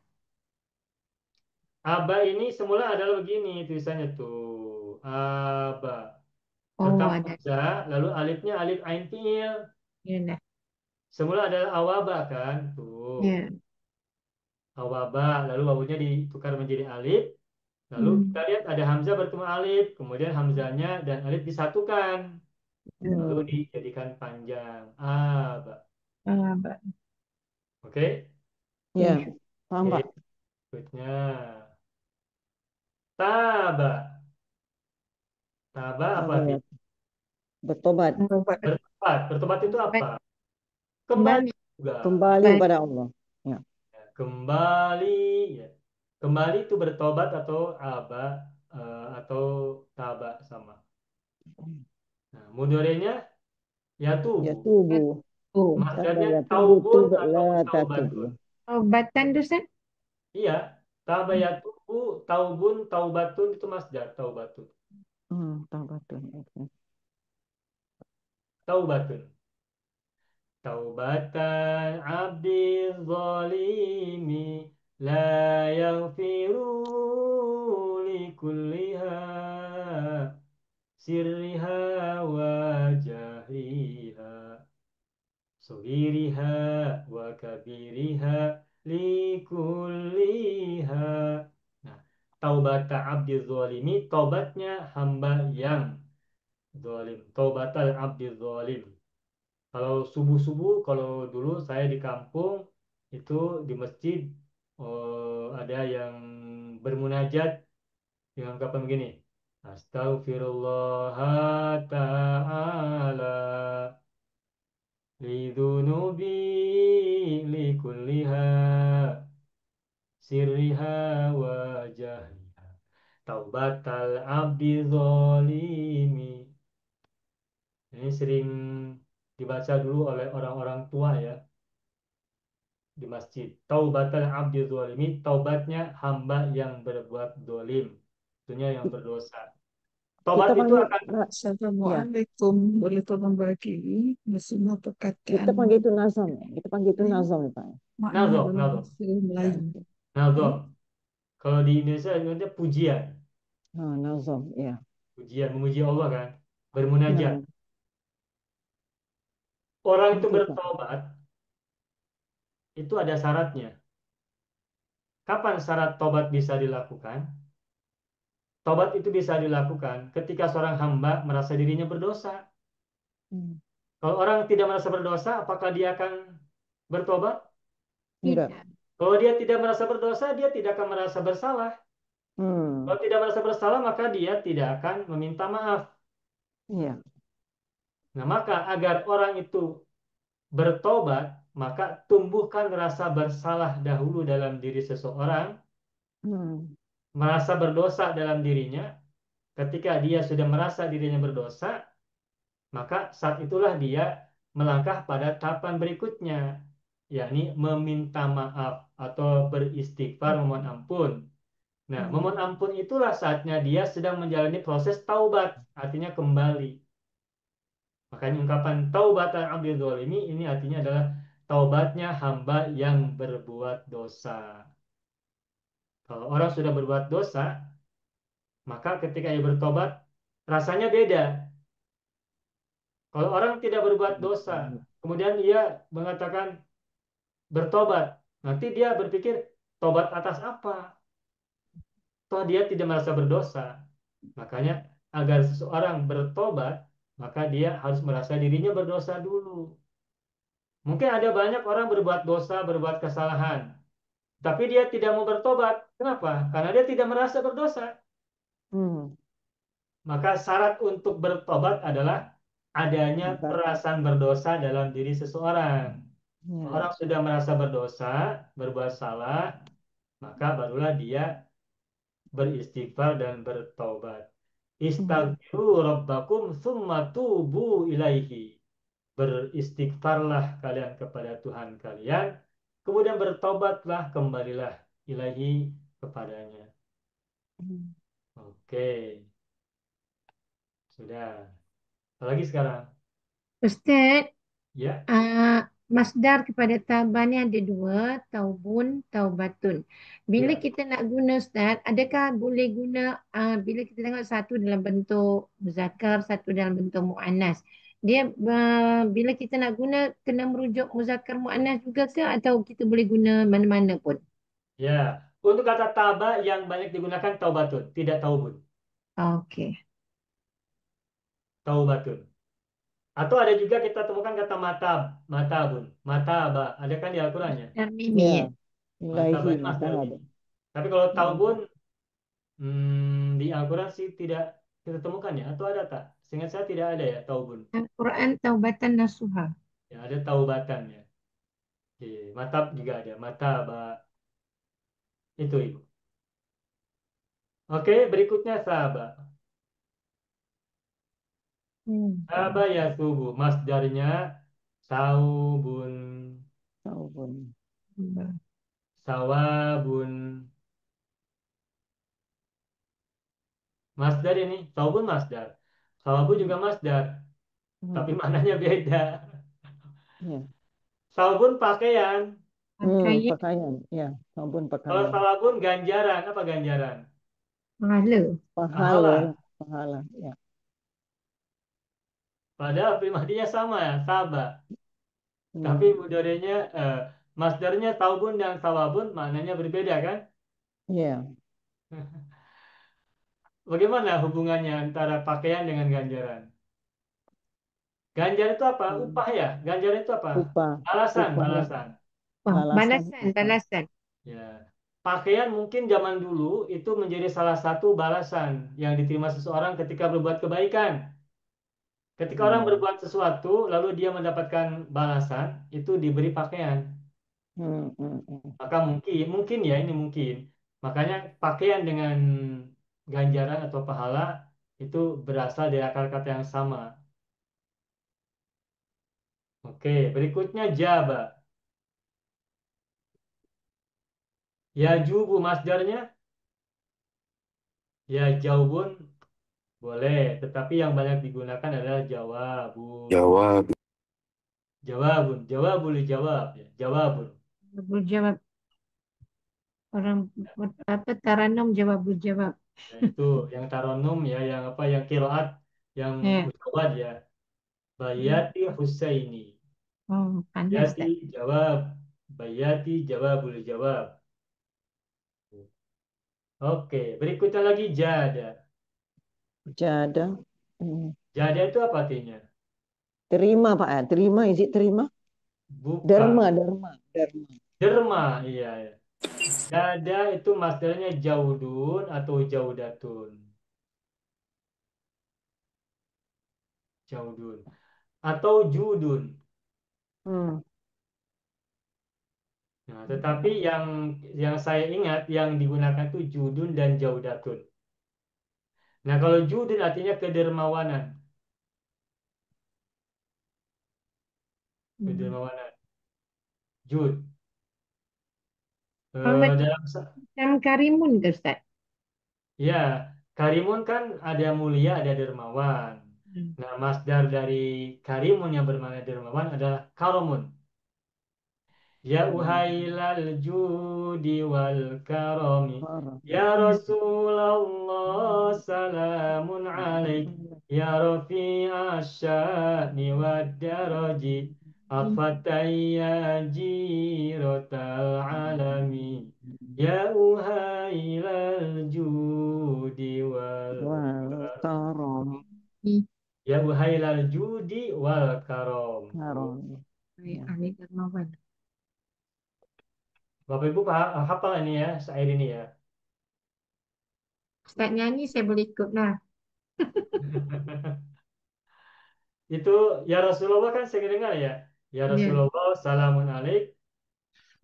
Speaker 1: Aba ini semula adalah begini tulisannya tuh. Aba.
Speaker 2: Oh,
Speaker 1: Pertama
Speaker 2: ada.
Speaker 1: hamzah, lalu alifnya alif ain fiil.
Speaker 2: Ya, dah.
Speaker 1: Semula adalah awaba kan? Tuh.
Speaker 2: Ya.
Speaker 1: Awaba, lalu wawunya ditukar menjadi alif. Lalu kita
Speaker 2: Hmm.
Speaker 1: lihat ada hamzah bertemu alif, kemudian hamzanya dan alif disatukan, lalu
Speaker 3: Hmm.
Speaker 1: dijadikan panjang. Aba.
Speaker 2: Aba.
Speaker 1: Oke?
Speaker 3: Ya.
Speaker 2: Ya.
Speaker 3: Paham,
Speaker 1: Oke,
Speaker 3: Pak?
Speaker 1: berikutnya. Taba. Taba apa
Speaker 3: Apa ya?
Speaker 1: artinya?
Speaker 3: Bertobat.
Speaker 4: Berobat.
Speaker 1: Bertobat. Bertobat itu apa? Kembali
Speaker 2: Kembali.
Speaker 1: juga.
Speaker 3: Kembali
Speaker 2: Kembali.
Speaker 3: kepada Allah. Ya.
Speaker 1: Kembali. Ya. Kembali itu bertobat atau aba atau taba sama. Nah, mudorenya ya
Speaker 3: Ya
Speaker 1: tubuh.
Speaker 3: tubuh.
Speaker 2: Oh.
Speaker 3: Taba
Speaker 1: Masdarnya
Speaker 3: ya tubuh.
Speaker 1: taubun
Speaker 3: Tubuh
Speaker 1: atau
Speaker 3: la
Speaker 1: taubatun.
Speaker 3: tatubu.
Speaker 2: Obatan tu, Ustaz?
Speaker 1: Iya, tabayatubu, taubun, taubatun itu masdar taubatun.
Speaker 3: Hmm. Taubatun. Oke.
Speaker 1: Taubatun. Taubatan abdi zalimi la yaghfiru li kulliha sirriha wa jahriha sughiriha wa kabiriha likulliha. Nah, taubata abdi zalimi, taubatnya hamba yang zalim. Taubatal abdi zalim. Kalau subuh-subuh, kalau dulu saya di kampung itu di masjid ada yang bermunajat dengan ungkapan begini. Astaghfirullah ta'ala lidzunubi likulliha sirriha wa jahriha. Taubatal abdi zalimi. Ini sering dibaca dulu oleh orang-orang tua ya di masjid. Taubatal abdi zalimi, taubatnya hamba yang berbuat dolim, tentunya yang berdosa. Tobat
Speaker 3: Kita
Speaker 1: itu
Speaker 3: panggil
Speaker 1: akan
Speaker 3: ya,
Speaker 4: Assalamualaikum. Boleh tolong bagi semua
Speaker 3: kita
Speaker 4: perkataan
Speaker 3: panggil itu nazam. Kita panggil itu
Speaker 4: ini
Speaker 3: nazam ya, Pak.
Speaker 4: makna
Speaker 1: nazar,
Speaker 4: dalam
Speaker 1: nazar,
Speaker 4: bahasa
Speaker 3: Ya,
Speaker 4: Melayu.
Speaker 1: nazar.
Speaker 4: Hmm?
Speaker 1: Kalau di Indonesia namanya pujian,
Speaker 3: nazam, ya.
Speaker 1: pujian, memuji Allah kan, bermunajat.
Speaker 3: Nah,
Speaker 1: Orang itu
Speaker 3: oke, Pak.
Speaker 1: bertobat itu ada syaratnya. Kapan syarat tobat bisa dilakukan? Tobat itu bisa dilakukan ketika seorang hamba merasa dirinya berdosa.
Speaker 3: Hmm.
Speaker 1: Kalau orang tidak merasa berdosa, apakah dia akan bertobat?
Speaker 3: Enggak.
Speaker 2: Tidak.
Speaker 1: Kalau dia tidak merasa berdosa, dia tidak akan merasa bersalah.
Speaker 3: Hmm.
Speaker 1: Kalau tidak merasa bersalah, maka dia tidak akan meminta maaf.
Speaker 3: Iya.
Speaker 1: Nah, maka agar orang itu bertobat, maka tumbuhkan rasa bersalah dahulu dalam diri seseorang,
Speaker 3: Hmm.
Speaker 1: merasa berdosa dalam dirinya. Ketika dia sudah merasa dirinya berdosa, maka saat itulah dia melangkah pada tahapan berikutnya, yakni meminta maaf atau beristighfar, memohon ampun. Nah, memohon
Speaker 3: Hmm.
Speaker 1: ampun itulah saatnya dia sedang menjalani proses taubat, artinya kembali. Makanya ungkapan taubatan abdil zalimi ini artinya adalah taubatnya hamba yang berbuat dosa. Kalau orang sudah berbuat dosa, maka ketika ia bertobat, rasanya beda. Kalau orang tidak berbuat dosa, kemudian ia mengatakan bertobat, nanti dia berpikir, tobat atas apa? Toh dia tidak merasa berdosa. Makanya agar seseorang bertobat, maka dia harus merasa dirinya berdosa dulu. Mungkin ada banyak orang berbuat dosa, berbuat kesalahan, tapi dia tidak mau bertobat. Kenapa? Karena dia tidak merasa berdosa.
Speaker 3: Hmm.
Speaker 1: Maka syarat untuk bertobat adalah adanya
Speaker 3: Enggak.
Speaker 1: perasaan berdosa dalam diri seseorang.
Speaker 3: Ya.
Speaker 1: Orang sudah merasa berdosa, berbuat salah, maka barulah dia beristighfar dan bertobat.
Speaker 3: Hmm.
Speaker 1: Istaghfiru rabbakum tsumma tubu ilaihi. Beristighfarlah kalian kepada Tuhan kalian, kemudian bertobatlah, kembalilah ilahi kepadanya.
Speaker 3: Hmm.
Speaker 1: Oke, sudah. Apalagi sekarang?
Speaker 2: Ustaz,
Speaker 1: Ya,
Speaker 2: masdar kepada taubat ni ada dua, taubun, taubatun. Bila
Speaker 1: ya,
Speaker 2: kita nak guna Ustaz, adakah boleh guna bila kita tengok satu dalam bentuk muzakkar, satu dalam bentuk muannas. Dia bila kita nak guna kena merujuk muzakkar muannas juga ke atau kita boleh guna mana-mana pun?
Speaker 1: ya. Untuk kata taba yang banyak digunakan taubatun, tidak taubun.
Speaker 2: Okey.
Speaker 1: Taubatun. Atau ada juga kita temukan kata matab, matabun, mataba. Ada kan di Al-Qur'annya?
Speaker 2: Dan mimi ya.
Speaker 3: Ya.
Speaker 1: Mataba
Speaker 3: Ilahi
Speaker 1: ini masdar
Speaker 3: matahab.
Speaker 1: mimi. Tapi kalau taubun
Speaker 3: Hmm.
Speaker 1: di Al-Quran sih tidak kita temukan ya, atau ada tak? Seingat saya tidak ada ya taubun.
Speaker 2: Al-Quran taubatan nasuha.
Speaker 1: Ya ada taubatan ya. Oke, matab juga ada, mataba itu ibu. Oke, berikutnya sahabat. Sahabat ya subuh, masdarnya saubun,
Speaker 3: Tahu pun.
Speaker 1: sawabun. Masdar ini, saubun masdar. Sawabun juga masdar, tapi
Speaker 3: Hmm.
Speaker 1: maknanya beda.
Speaker 3: Ya.
Speaker 1: Saubun pakaian,
Speaker 2: Pakaian
Speaker 3: Pakaian. Ya. Sabun
Speaker 1: kalau
Speaker 3: pakaian.
Speaker 1: sawabun ganjaran. Apa ganjaran?
Speaker 2: pahala.
Speaker 3: Pahala.
Speaker 1: Pahala.
Speaker 3: Pahala. Ya.
Speaker 1: Padahal primadinya sama ya, sabah. Tapi
Speaker 3: Hmm.
Speaker 1: mudorenya, masdarnya taubun dan sawabun maknanya berbeda kan?
Speaker 3: Ya.
Speaker 1: Bagaimana hubungannya antara pakaian dengan ganjaran? Ganjar itu apa?
Speaker 3: Hmm.
Speaker 1: Upah ya. Ganjaran itu apa?
Speaker 3: Upah.
Speaker 1: Balasan,
Speaker 3: Upah ya.
Speaker 1: balasan.
Speaker 2: Oh,
Speaker 3: Balasan.
Speaker 2: balasan,
Speaker 3: Upah.
Speaker 2: balasan.
Speaker 1: Ya. Pakaian mungkin zaman dulu itu menjadi salah satu balasan yang diterima seseorang ketika berbuat kebaikan. Ketika orang
Speaker 3: Hmm.
Speaker 1: berbuat sesuatu, lalu dia mendapatkan balasan, itu diberi pakaian. Maka mungkin, mungkin ya ini mungkin. Makanya pakaian dengan ganjaran atau pahala itu berasal dari akar kata yang sama. Oke, berikutnya jaba. Ya jubu masdarnya. Ya jaubun Boleh, tetapi yang banyak digunakan adalah jawabun.
Speaker 5: Jawab.
Speaker 1: Jawabun, jawabul jawab ya, jawabun.
Speaker 2: Jawab orang apa Taranum jawabul jawab.
Speaker 1: Nah, itu yang taronum ya, yang apa, yang kiroat, yang
Speaker 2: Ya.
Speaker 1: mujawad ya. Bayati Husaini.
Speaker 2: Oh, pandai
Speaker 1: Bayati
Speaker 2: Ustaz.
Speaker 1: jawab, bayati jawabul jawab. Oke, berikutnya lagi jada.
Speaker 3: Jada. Hmm.
Speaker 1: Jada itu apa artinya?
Speaker 3: Terima, Pak. Terima, is it terima?
Speaker 1: Bukan.
Speaker 3: Derma, derma, derma.
Speaker 1: Derma, iya ya. Jada itu masdarnya jaudun atau jaudatun. Jaudun. Atau judun.
Speaker 3: Hmm.
Speaker 1: Nah, tetapi yang saya ingat yang digunakan itu judun dan jaudatun. Nah, kalau judun artinya kedermawanan.
Speaker 2: Hmm.
Speaker 1: Kedermawanan. Jud.
Speaker 2: Oh,
Speaker 1: Dalam
Speaker 2: macam Karimun ke Ustaz?
Speaker 1: ya, karimun kan ada mulia, ada dermawan.
Speaker 2: Hmm.
Speaker 1: Nah, masdar dari karimun yang bermakna dermawan adalah karomun. Ya uhailal judi wal karami. Ya
Speaker 3: Barang.
Speaker 1: Rasulullah salamun alaik. Ya Rafi'a sya'ni wad daraji. Afatayya jirotal alami. Ya uhailal judi wal
Speaker 3: Wal karom.
Speaker 1: Ya uhailal judi wal karom.
Speaker 3: Karom. Ya.
Speaker 2: Ali Darmawan.
Speaker 1: Bapak Ibu hafal ini ya, syair ini ya.
Speaker 2: Ustaz nyanyi saya boleh ikut lah.
Speaker 1: Itu ya Rasulullah kan saya dengar ya. Ya
Speaker 2: Ya.
Speaker 1: Rasulullah salamun alaik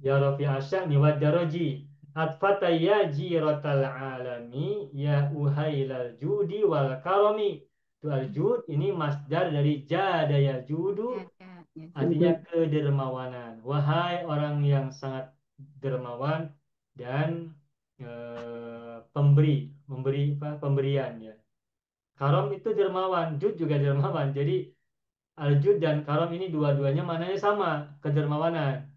Speaker 1: ya Rafi asya'ni wa daraji atfata ya jirotal alami ya uhailal judi wal karami. Itu al jud ini masdar dari jada ya judu,
Speaker 2: Ya, ya, ya.
Speaker 1: artinya kedermawanan. Wahai orang yang sangat dermawan dan pemberi, memberi apa, pemberian ya. Karom itu dermawan, jud juga dermawan. Jadi aljud dan karom ini dua-duanya maknanya sama, kedermawanan.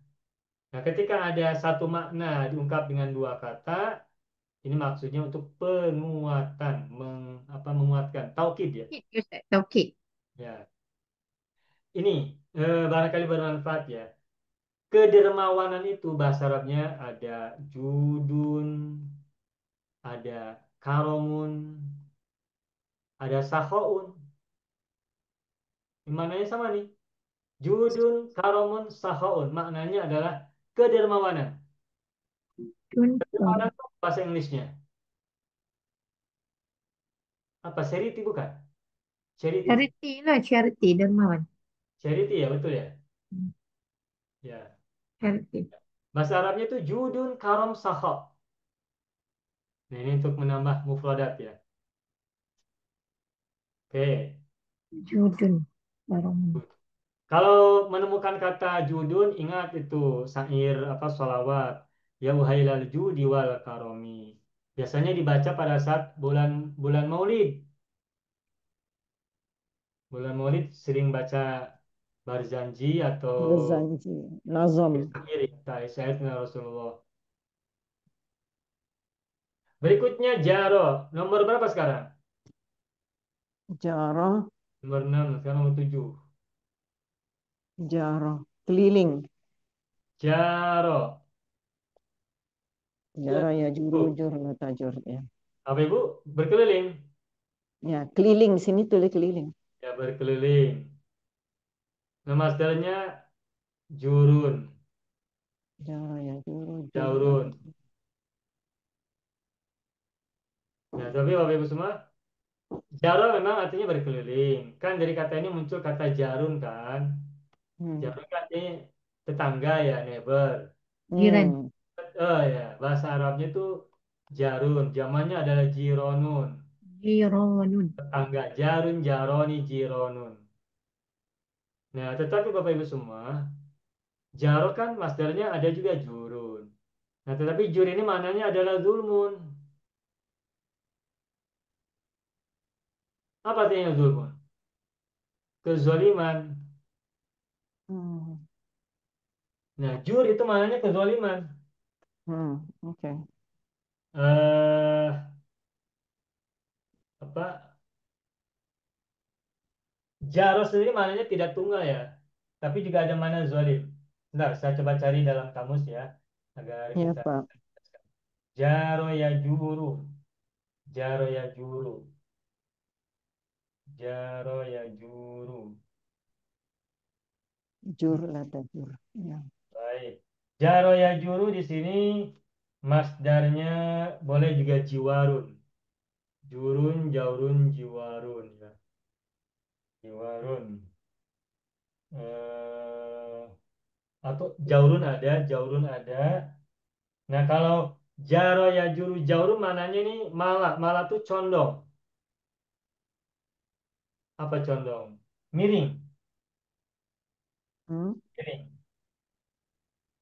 Speaker 1: Nah, ketika ada satu makna diungkap dengan dua kata, ini maksudnya untuk penguatan, menguatkan, taukid ya.
Speaker 2: Taukid, Ustaz. Taukid.
Speaker 1: Ya, ini barangkali bermanfaat ya. Kedermawanan itu bahasa Arabnya ada judun, ada karomun, ada sakhaun. Maknanya sama nih. Judun, karomun, sakhaun. Maknanya adalah kedermawanan.
Speaker 2: Tun,
Speaker 1: Kedermawanan itu bahasa Inggrisnya. Apa? Charity bukan? Charity.
Speaker 2: Charity lah, Charity Darmawan.
Speaker 1: Charity ya, betul ya?
Speaker 2: Hmm,
Speaker 1: Ya.
Speaker 2: Charity.
Speaker 1: Bahasa Arabnya itu judun, karom, sakha. Nah, ini untuk menambah mufradat ya. Oke.
Speaker 2: Judun. Barang.
Speaker 1: Kalau menemukan kata judun, ingat itu syair apa solawat. Ya uhailal judi wal karomi. Biasanya dibaca pada saat bulan bulan Maulid. Bulan Maulid sering baca Barzanji atau
Speaker 3: Berzanji. Nazam.
Speaker 1: syair ya, syair tentang Rasulullah. Berikutnya jaro. Nomor berapa sekarang?
Speaker 3: Jarah.
Speaker 1: Nomor 6, sekarang nomor 7.
Speaker 3: Jarah. Keliling.
Speaker 1: Jaro.
Speaker 3: Jarah ya juru,
Speaker 1: Bu,
Speaker 3: jur, tajur. Ya.
Speaker 1: apa Ibu? Berkeliling.
Speaker 3: Ya, keliling. Sini tulis keliling.
Speaker 1: Ya, berkeliling. Nama masdarnya jurun,
Speaker 3: Jarah ya juru, jur,
Speaker 1: jaurun. Ya, tapi Bapak Ibu semua, jaro memang artinya berkeliling. Kan dari kata ini muncul kata jarun kan.
Speaker 3: Hmm.
Speaker 1: Jarun kan artinya tetangga ya, neighbor.
Speaker 2: Jiran.
Speaker 3: Hmm.
Speaker 1: Oh ya, bahasa Arabnya itu jarun. Zamannya adalah jironun.
Speaker 2: Jironun.
Speaker 1: Tetangga, jarun, jaroni, jironun. Nah, tetapi Bapak Ibu semua, jaro kan masdarnya ada juga jurun. Nah, tetapi jur ini maknanya adalah zulmun. Apa artinya zulmun? Kezaliman.
Speaker 3: Hmm.
Speaker 1: Nah, jur itu maknanya kezaliman.
Speaker 3: Oke.
Speaker 1: Eh, apa? Jaro sendiri maknanya tidak tunggal ya. Tapi juga ada makna zalim. Bentar, saya coba cari dalam kamus ya, agar
Speaker 3: Ya,
Speaker 1: kita.
Speaker 3: Pak.
Speaker 1: Jaro ya juru. Jaro ya juru. Jaro ya juru.
Speaker 3: Jur lah jur. Ya.
Speaker 1: Baik. Jaro ya juru di sini masdarnya boleh juga jiwarun. Jurun, jaurun, jiwarun ya. Jiwarun. Eh, atau jaurun ada. Nah, kalau jaro ya juru jaurun mananya ini malah, malah tuh condong. Apa condong? Miring,
Speaker 3: Hmm.
Speaker 1: miring.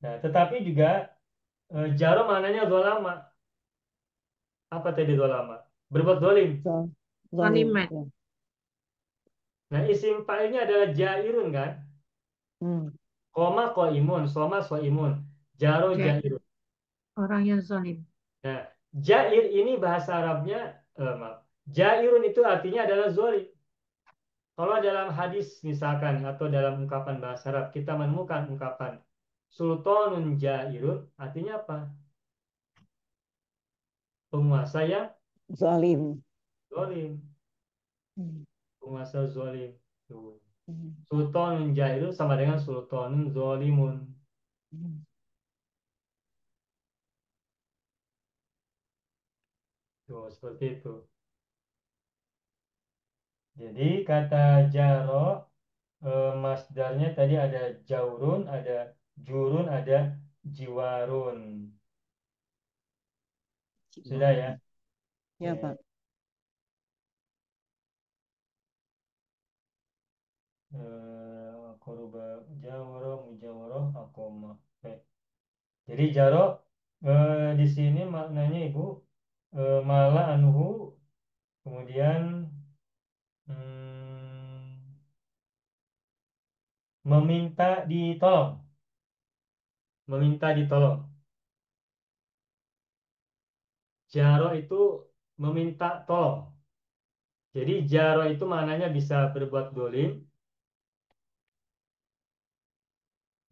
Speaker 1: Nah, tetapi juga jaro mananya dolama. Apa tadi dolama? Berbuat dolim.
Speaker 3: Zalim.
Speaker 2: Zaliman.
Speaker 3: Ya.
Speaker 1: Nah, isim fa'ilnya adalah jairun kan?
Speaker 3: Hmm.
Speaker 1: Koma ko imun, soma so imun. Jaro
Speaker 2: Jair.
Speaker 1: jairun.
Speaker 2: Orang yang zalim.
Speaker 1: Nah, jair ini bahasa Arabnya, maaf. Jairun itu artinya adalah zolim. Kalau dalam hadis misalkan atau dalam ungkapan bahasa Arab kita menemukan ungkapan sultanun jairun artinya apa? Penguasa yang
Speaker 3: Zalim.
Speaker 1: zolim,
Speaker 3: Hmm.
Speaker 1: penguasa zolim. Tuh.
Speaker 3: Hmm.
Speaker 1: Sultanun jairun sama dengan sultanun zolimun.
Speaker 3: Hmm.
Speaker 1: Tuh, seperti itu. Jadi kata jaro masdarnya tadi ada jaurun, ada jurun, ada jiwarun. Sudah ya?
Speaker 3: Ya,
Speaker 1: Oke.
Speaker 3: Pak.
Speaker 1: Koruba jawaro mujawaro akoma. Oke. Jadi jaro di sini maknanya ibu mala anhu kemudian hmm, meminta ditolong, meminta ditolong. Jaro itu meminta tolong. Jadi jaro itu maknanya bisa berbuat dolim,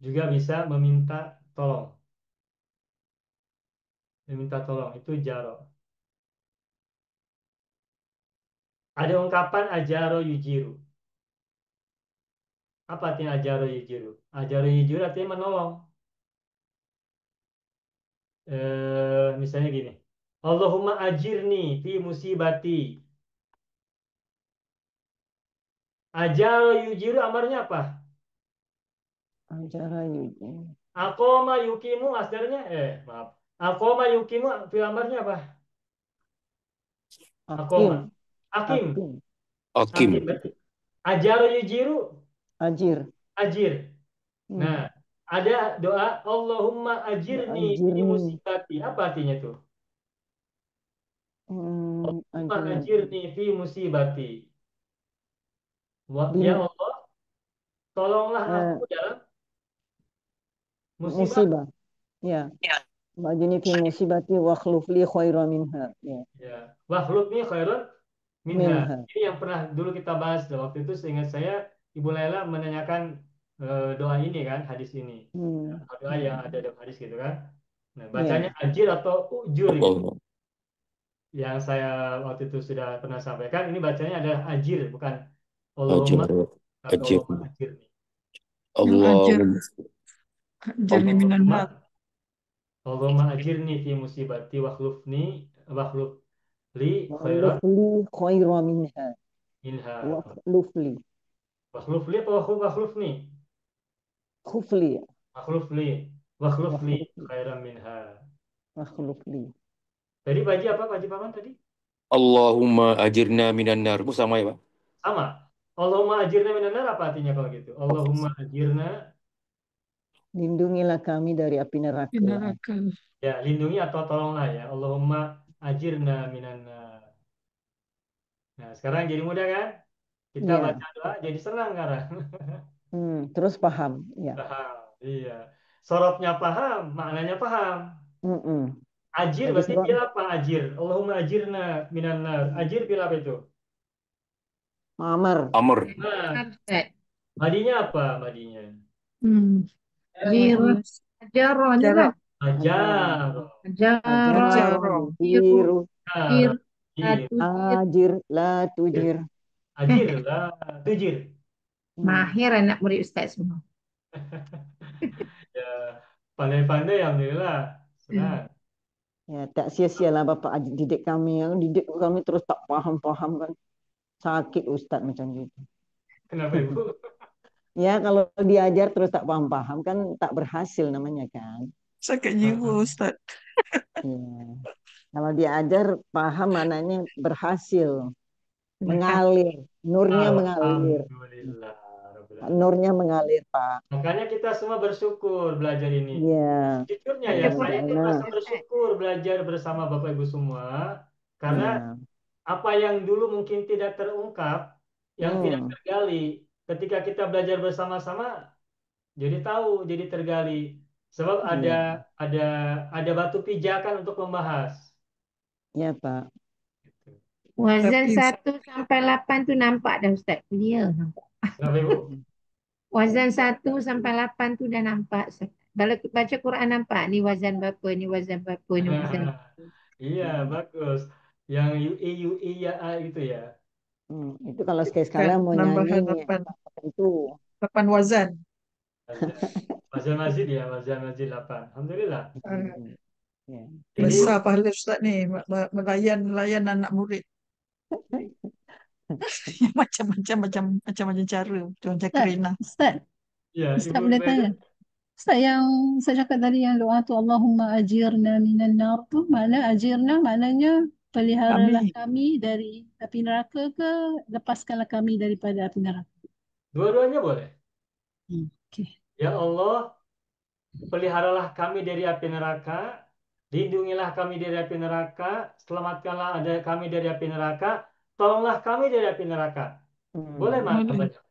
Speaker 1: juga bisa meminta tolong. Meminta tolong itu jaro. Ada ungkapan ajaro yujiru. Apa artinya ajaro yujiru? Ajaro yujiru artinya menolong. Misalnya gini. Allahumma ajirni fi musibati. Ajaro yujiru amarnya apa?
Speaker 3: Acara Yuji.
Speaker 1: Akoma yukimu asdarnya maaf. Akoma yukimu fil amarnya apa?
Speaker 3: Hakim.
Speaker 1: Akoma. Akim.
Speaker 3: Hakim.
Speaker 5: Hakim.
Speaker 1: Akim berarti. Ajaro yujiru
Speaker 3: Ajir.
Speaker 1: ajir. Nah,
Speaker 3: Hmm.
Speaker 1: ada doa Allahumma ajirni fi
Speaker 3: Ajirni.
Speaker 1: musibati. Apa artinya tuh? Allahumma
Speaker 3: Ajirni.
Speaker 1: ajirni fi musibati. Ya
Speaker 3: Bin
Speaker 1: Allah, tolonglah
Speaker 3: eh,
Speaker 1: aku dalam musibah.
Speaker 3: musibah. Ya. Majini fi musibati wa khluf li khaira minha. Ya.
Speaker 1: Ya. Wahlubni khairun minha.
Speaker 3: Minha.
Speaker 1: Ini yang pernah dulu kita bahas waktu itu seingat saya Ibu Laila menanyakan doa ini kan, hadis ini.
Speaker 3: Hmm.
Speaker 1: Doa yang ada dalam hadis gitu kan. Nah,
Speaker 3: Ya.
Speaker 1: bacanya ajir atau ujur gitu.
Speaker 5: Oh,
Speaker 1: Yang saya waktu itu sudah pernah sampaikan, ini bacanya adalah ajir, bukan Allahumma
Speaker 5: ajar.
Speaker 1: atau
Speaker 5: Ajar.
Speaker 1: Allahumma ajir nih.
Speaker 4: Yang ajar,
Speaker 5: Allahumma.
Speaker 4: ajar ni minan
Speaker 1: Allahumma
Speaker 4: nar.
Speaker 1: Allahumma ajirni fi musibati wakhluf li
Speaker 3: Wa khluf
Speaker 1: khairan
Speaker 3: li khaira minha. Wa
Speaker 1: minha.
Speaker 3: khluf li.
Speaker 1: Wakhluf li apa wakhluf ni?
Speaker 3: Khufli.
Speaker 1: Wakhluf
Speaker 3: Wa
Speaker 1: li
Speaker 3: khluf li.
Speaker 1: khairan minha.
Speaker 3: Wa khluf li.
Speaker 1: Tadi Pak Haji apa? Pak Haji Paman tadi?
Speaker 5: Allahumma ajirna minan nar. Itu sama ya, Pak?
Speaker 1: Sama. Allahumma ajirna minan nar apa artinya kalau gitu? Allahumma ajirna,
Speaker 3: Lindungilah kami dari api
Speaker 4: Di
Speaker 3: neraka.
Speaker 4: neraka.
Speaker 1: ya lindungi atau tolonglah ya. Allahumma ajirna minan nar. Nah, sekarang jadi mudah kan? Kita
Speaker 3: Iya.
Speaker 1: baca doa jadi senang sekarang.
Speaker 3: Terus paham. Ya.
Speaker 1: Paham. Iya. Sorobnya paham, maknanya paham.
Speaker 3: Mm-mm.
Speaker 1: Ajir
Speaker 3: Jadi
Speaker 1: berarti
Speaker 3: suruh
Speaker 1: fil apa ajir? Allahumma ajirna minan nar. Ajir fil apa itu?
Speaker 3: Amar.
Speaker 5: Amr.
Speaker 1: Nah,
Speaker 2: Ustaz.
Speaker 1: madinya apa madinya?
Speaker 4: Hmm.
Speaker 2: Jir.
Speaker 4: Bagus.
Speaker 2: Ajaran je lah.
Speaker 4: Jarak.
Speaker 3: Ajar.
Speaker 1: Ajar.
Speaker 3: Ajar.
Speaker 2: Ajaran.
Speaker 4: Ajaroh.
Speaker 2: Biru.
Speaker 3: Yudiru.
Speaker 2: Jir.
Speaker 1: Ajar. Ajir.
Speaker 2: Satu jir.
Speaker 3: Ajir. La tujir.
Speaker 1: Ajir lah. Tujir.
Speaker 3: Hmm.
Speaker 2: Mahir anak murid Ustaz semua.
Speaker 1: Ya, pandai-pandai alhamdulillah. Senang.
Speaker 3: Ya, tak sia-sialah Bapak didik kami. Yang didik kami terus tak paham-paham kan. Sakit Ustaz macam gitu.
Speaker 1: Kenapa Ibu?
Speaker 3: Ya, kalau diajar terus tak paham-paham kan tak berhasil namanya kan.
Speaker 4: Sakit jiwa, Ustaz.
Speaker 3: Ya. Kalau diajar paham maknanya berhasil, mengalir, nurnya mengalir,
Speaker 1: Alhamdulillah. Rabbil alamin.
Speaker 3: nurnya mengalir Pak.
Speaker 1: Makanya kita semua bersyukur belajar ini.
Speaker 3: Ya,
Speaker 1: Jujurnya ya,
Speaker 2: Baca Quran
Speaker 1: saya itu
Speaker 2: dulu
Speaker 3: mudah-mudahan.
Speaker 1: merasa
Speaker 2: Ustaz.
Speaker 1: bersyukur belajar bersama Bapak Ibu semua. Karena
Speaker 3: Ya,
Speaker 1: apa yang dulu mungkin tidak terungkap, yang tidak
Speaker 3: hmm,
Speaker 1: tergali, ketika kita belajar bersama-sama, jadi tahu, jadi tergali. Sebab
Speaker 3: ya,
Speaker 1: ada batu pijakan untuk membahas.
Speaker 3: ya Pak.
Speaker 2: Wazan
Speaker 4: Tapi
Speaker 2: 1 sampai 8 tu nampak dah Ustaz. Clear nampak.
Speaker 1: Kenapa Ibu?
Speaker 2: Wazan 1 sampai 8 tu dah nampak. Ustaz. Kalau baca Quran nampak ni wazan berapa, ni wazan berapa, ni wazan berapa.
Speaker 1: Iya,
Speaker 3: Hmm,
Speaker 1: bagus. Yang UI ya A gitu ya.
Speaker 3: itu kalau sekali-sekala
Speaker 4: kan
Speaker 3: mau nyanyi
Speaker 4: nambahan 8,
Speaker 3: itu.
Speaker 4: 8 wazan.
Speaker 1: Wazan Wazan Mazid ya, Wazan Mazid 8. Alhamdulillah.
Speaker 4: Ah,
Speaker 3: Ya.
Speaker 1: Jadi
Speaker 4: besar pahala Ustaz ni melayan anak murid. Macam-macam macam-macam cara macam
Speaker 6: Ustaz,
Speaker 4: Karina.
Speaker 6: Ustaz,
Speaker 1: ya
Speaker 6: Ustaz
Speaker 1: Ibu
Speaker 6: boleh
Speaker 1: Zubaidah.
Speaker 6: tanya. Ustaz yang saya cakap tadi yang doa tu Allahumma ajirna minan nar tu ajirna maknanya peliharalah
Speaker 4: Kami
Speaker 6: kami dari api neraka ke lepaskanlah kami daripada api neraka.
Speaker 1: Dua-duanya boleh.
Speaker 6: Okey.
Speaker 1: Ya Allah, peliharalah kami dari api neraka, lindungilah kami dari api neraka, selamatkanlah ada kami dari api neraka, tolonglah kami dari api neraka. Boleh
Speaker 3: Hmm,
Speaker 1: makna
Speaker 4: boleh.
Speaker 1: banyak.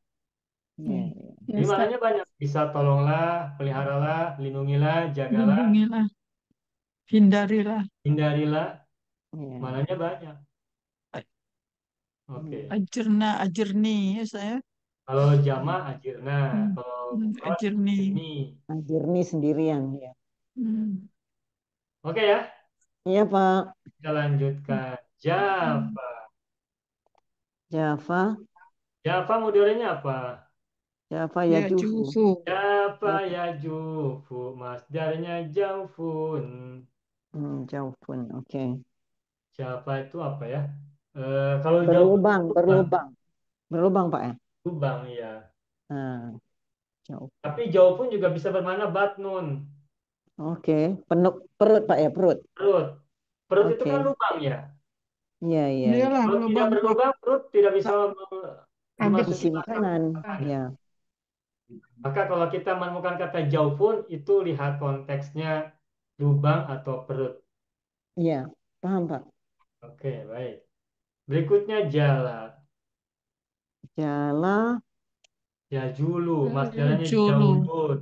Speaker 3: ya,
Speaker 4: Hmm.
Speaker 3: ya.
Speaker 6: Ya
Speaker 1: Jadi
Speaker 6: Ustaz.
Speaker 1: maknanya banyak. Bisa tolonglah, peliharalah, lindungilah, jagalah,
Speaker 4: Lindungilah, hindarilah,
Speaker 1: hindarilah.
Speaker 3: Ya.
Speaker 1: Maknanya banyak.
Speaker 3: Hmm.
Speaker 1: Oke.
Speaker 4: ajirna, ajirni ya saya.
Speaker 1: Kalau jama ajirna,
Speaker 4: Hmm.
Speaker 1: kalau mufrad
Speaker 4: Ajirni.
Speaker 1: ajirni.
Speaker 3: Ajurni sendirian ya.
Speaker 4: Hmm.
Speaker 1: Oke ya,
Speaker 3: Iya Pak.
Speaker 1: kita lanjutkan. Java.
Speaker 3: Java,
Speaker 1: Java modulnya apa?
Speaker 3: Java ya
Speaker 4: Ya
Speaker 3: Jufu.
Speaker 4: jufu.
Speaker 1: Java
Speaker 3: Java.
Speaker 1: ya jufu, masdarnya jaufun.
Speaker 3: Jauh pun, oke.
Speaker 1: Java itu apa ya? Kalau jaufun
Speaker 3: Berlubang,
Speaker 1: lubang,
Speaker 3: berlubang. Berlubang Pak ya?
Speaker 1: lubang ya.
Speaker 3: Nah, jauh.
Speaker 1: Tapi jaufun juga bisa bermakna batnun,
Speaker 3: Oke, penuh perut Pak ya, perut.
Speaker 1: perut. Perut itu kan
Speaker 3: Oke.
Speaker 1: lubang ya.
Speaker 3: Iya, iya, iya.
Speaker 4: Iyalah
Speaker 1: Kalau tidak
Speaker 4: lubang
Speaker 1: berlubang, perut tidak bisa
Speaker 2: Ada
Speaker 3: Isi
Speaker 1: dimasuki
Speaker 3: makanan.
Speaker 1: makanan.
Speaker 3: Ya.
Speaker 1: Maka kalau kita menemukan kata jaufun, itu lihat konteksnya lubang atau perut.
Speaker 3: Iya, paham Pak.
Speaker 1: Oke, baik. Berikutnya jala.
Speaker 3: Jala
Speaker 1: Ya julu, masdarnya
Speaker 4: julu.
Speaker 1: jaulun,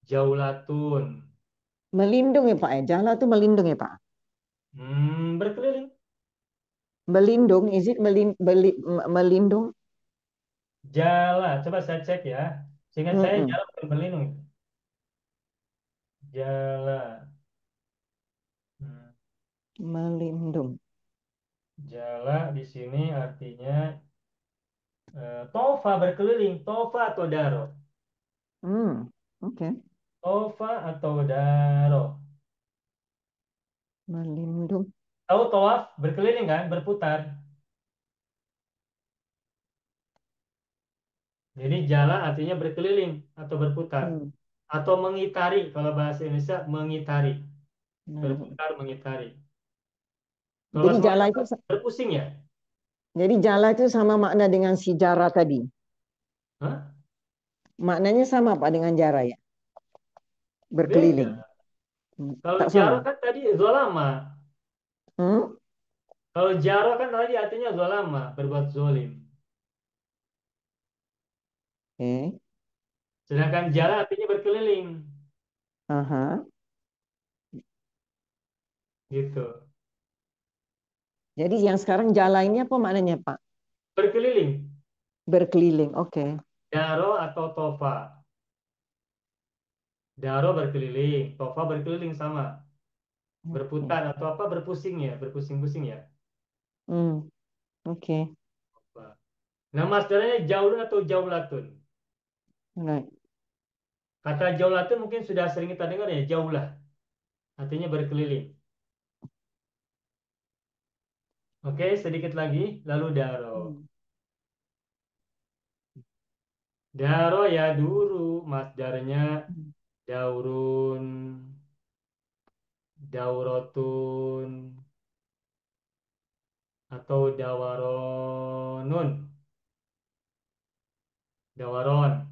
Speaker 1: jaulatun.
Speaker 3: melindung ya Pak ya. Jala itu melindung ya Pak.
Speaker 1: Berkeliling.
Speaker 3: Melindung, is it melindung?
Speaker 1: Jala, coba saya cek ya. Seingat saya
Speaker 3: Mm-mm.
Speaker 1: jala bukan berlindung. Jala. Hmm,
Speaker 3: Melindung.
Speaker 1: Jala di sini artinya tofa berkeliling, tofa atau daro.
Speaker 3: Oke.
Speaker 1: Tofa atau daro.
Speaker 3: Melindung.
Speaker 1: Tahu tawaf berkeliling kan, berputar. Jadi jala artinya berkeliling atau berputar.
Speaker 3: Hmm.
Speaker 1: Atau mengitari, kalau bahasa Indonesia mengitari.
Speaker 3: Nah,
Speaker 1: Berputar, mengitari. Kalau
Speaker 3: jadi
Speaker 1: bahasa
Speaker 3: jala
Speaker 1: Melayu
Speaker 3: itu
Speaker 1: berpusing ya?
Speaker 3: jadi jala itu sama makna dengan si jara tadi.
Speaker 1: Hah?
Speaker 3: Maknanya sama Pak dengan jara ya. Berkeliling.
Speaker 1: Beda. Kalau
Speaker 3: Tak
Speaker 1: jaro
Speaker 3: sama.
Speaker 1: kan tadi zolama.
Speaker 3: Hmm?
Speaker 1: Kalau jaro kan tadi artinya zolama, berbuat zolim.
Speaker 3: Okay.
Speaker 1: Sedangkan jala artinya berkeliling.
Speaker 3: Aha.
Speaker 1: Gitu.
Speaker 3: Jadi yang sekarang jala ini apa maknanya, Pak?
Speaker 1: Berkeliling.
Speaker 3: Berkeliling. Oke.
Speaker 1: Daro atau tofa. Daro berkeliling, tofa berkeliling sama.
Speaker 3: Oke.
Speaker 1: Berputar atau apa berpusing ya, berpusing-pusing ya.
Speaker 3: Hmm. Oke.
Speaker 1: Nah, masdarnya jaulun atau jaulatun.
Speaker 3: Right.
Speaker 1: Kata jaulatun mungkin sudah sering kita dengar ya, jaulah. Artinya berkeliling. Oke, sedikit lagi, lalu daro.
Speaker 3: Hmm.
Speaker 1: Daro ya duru, masdarnya daurun, daurotun, atau dawaronun. Dawaron.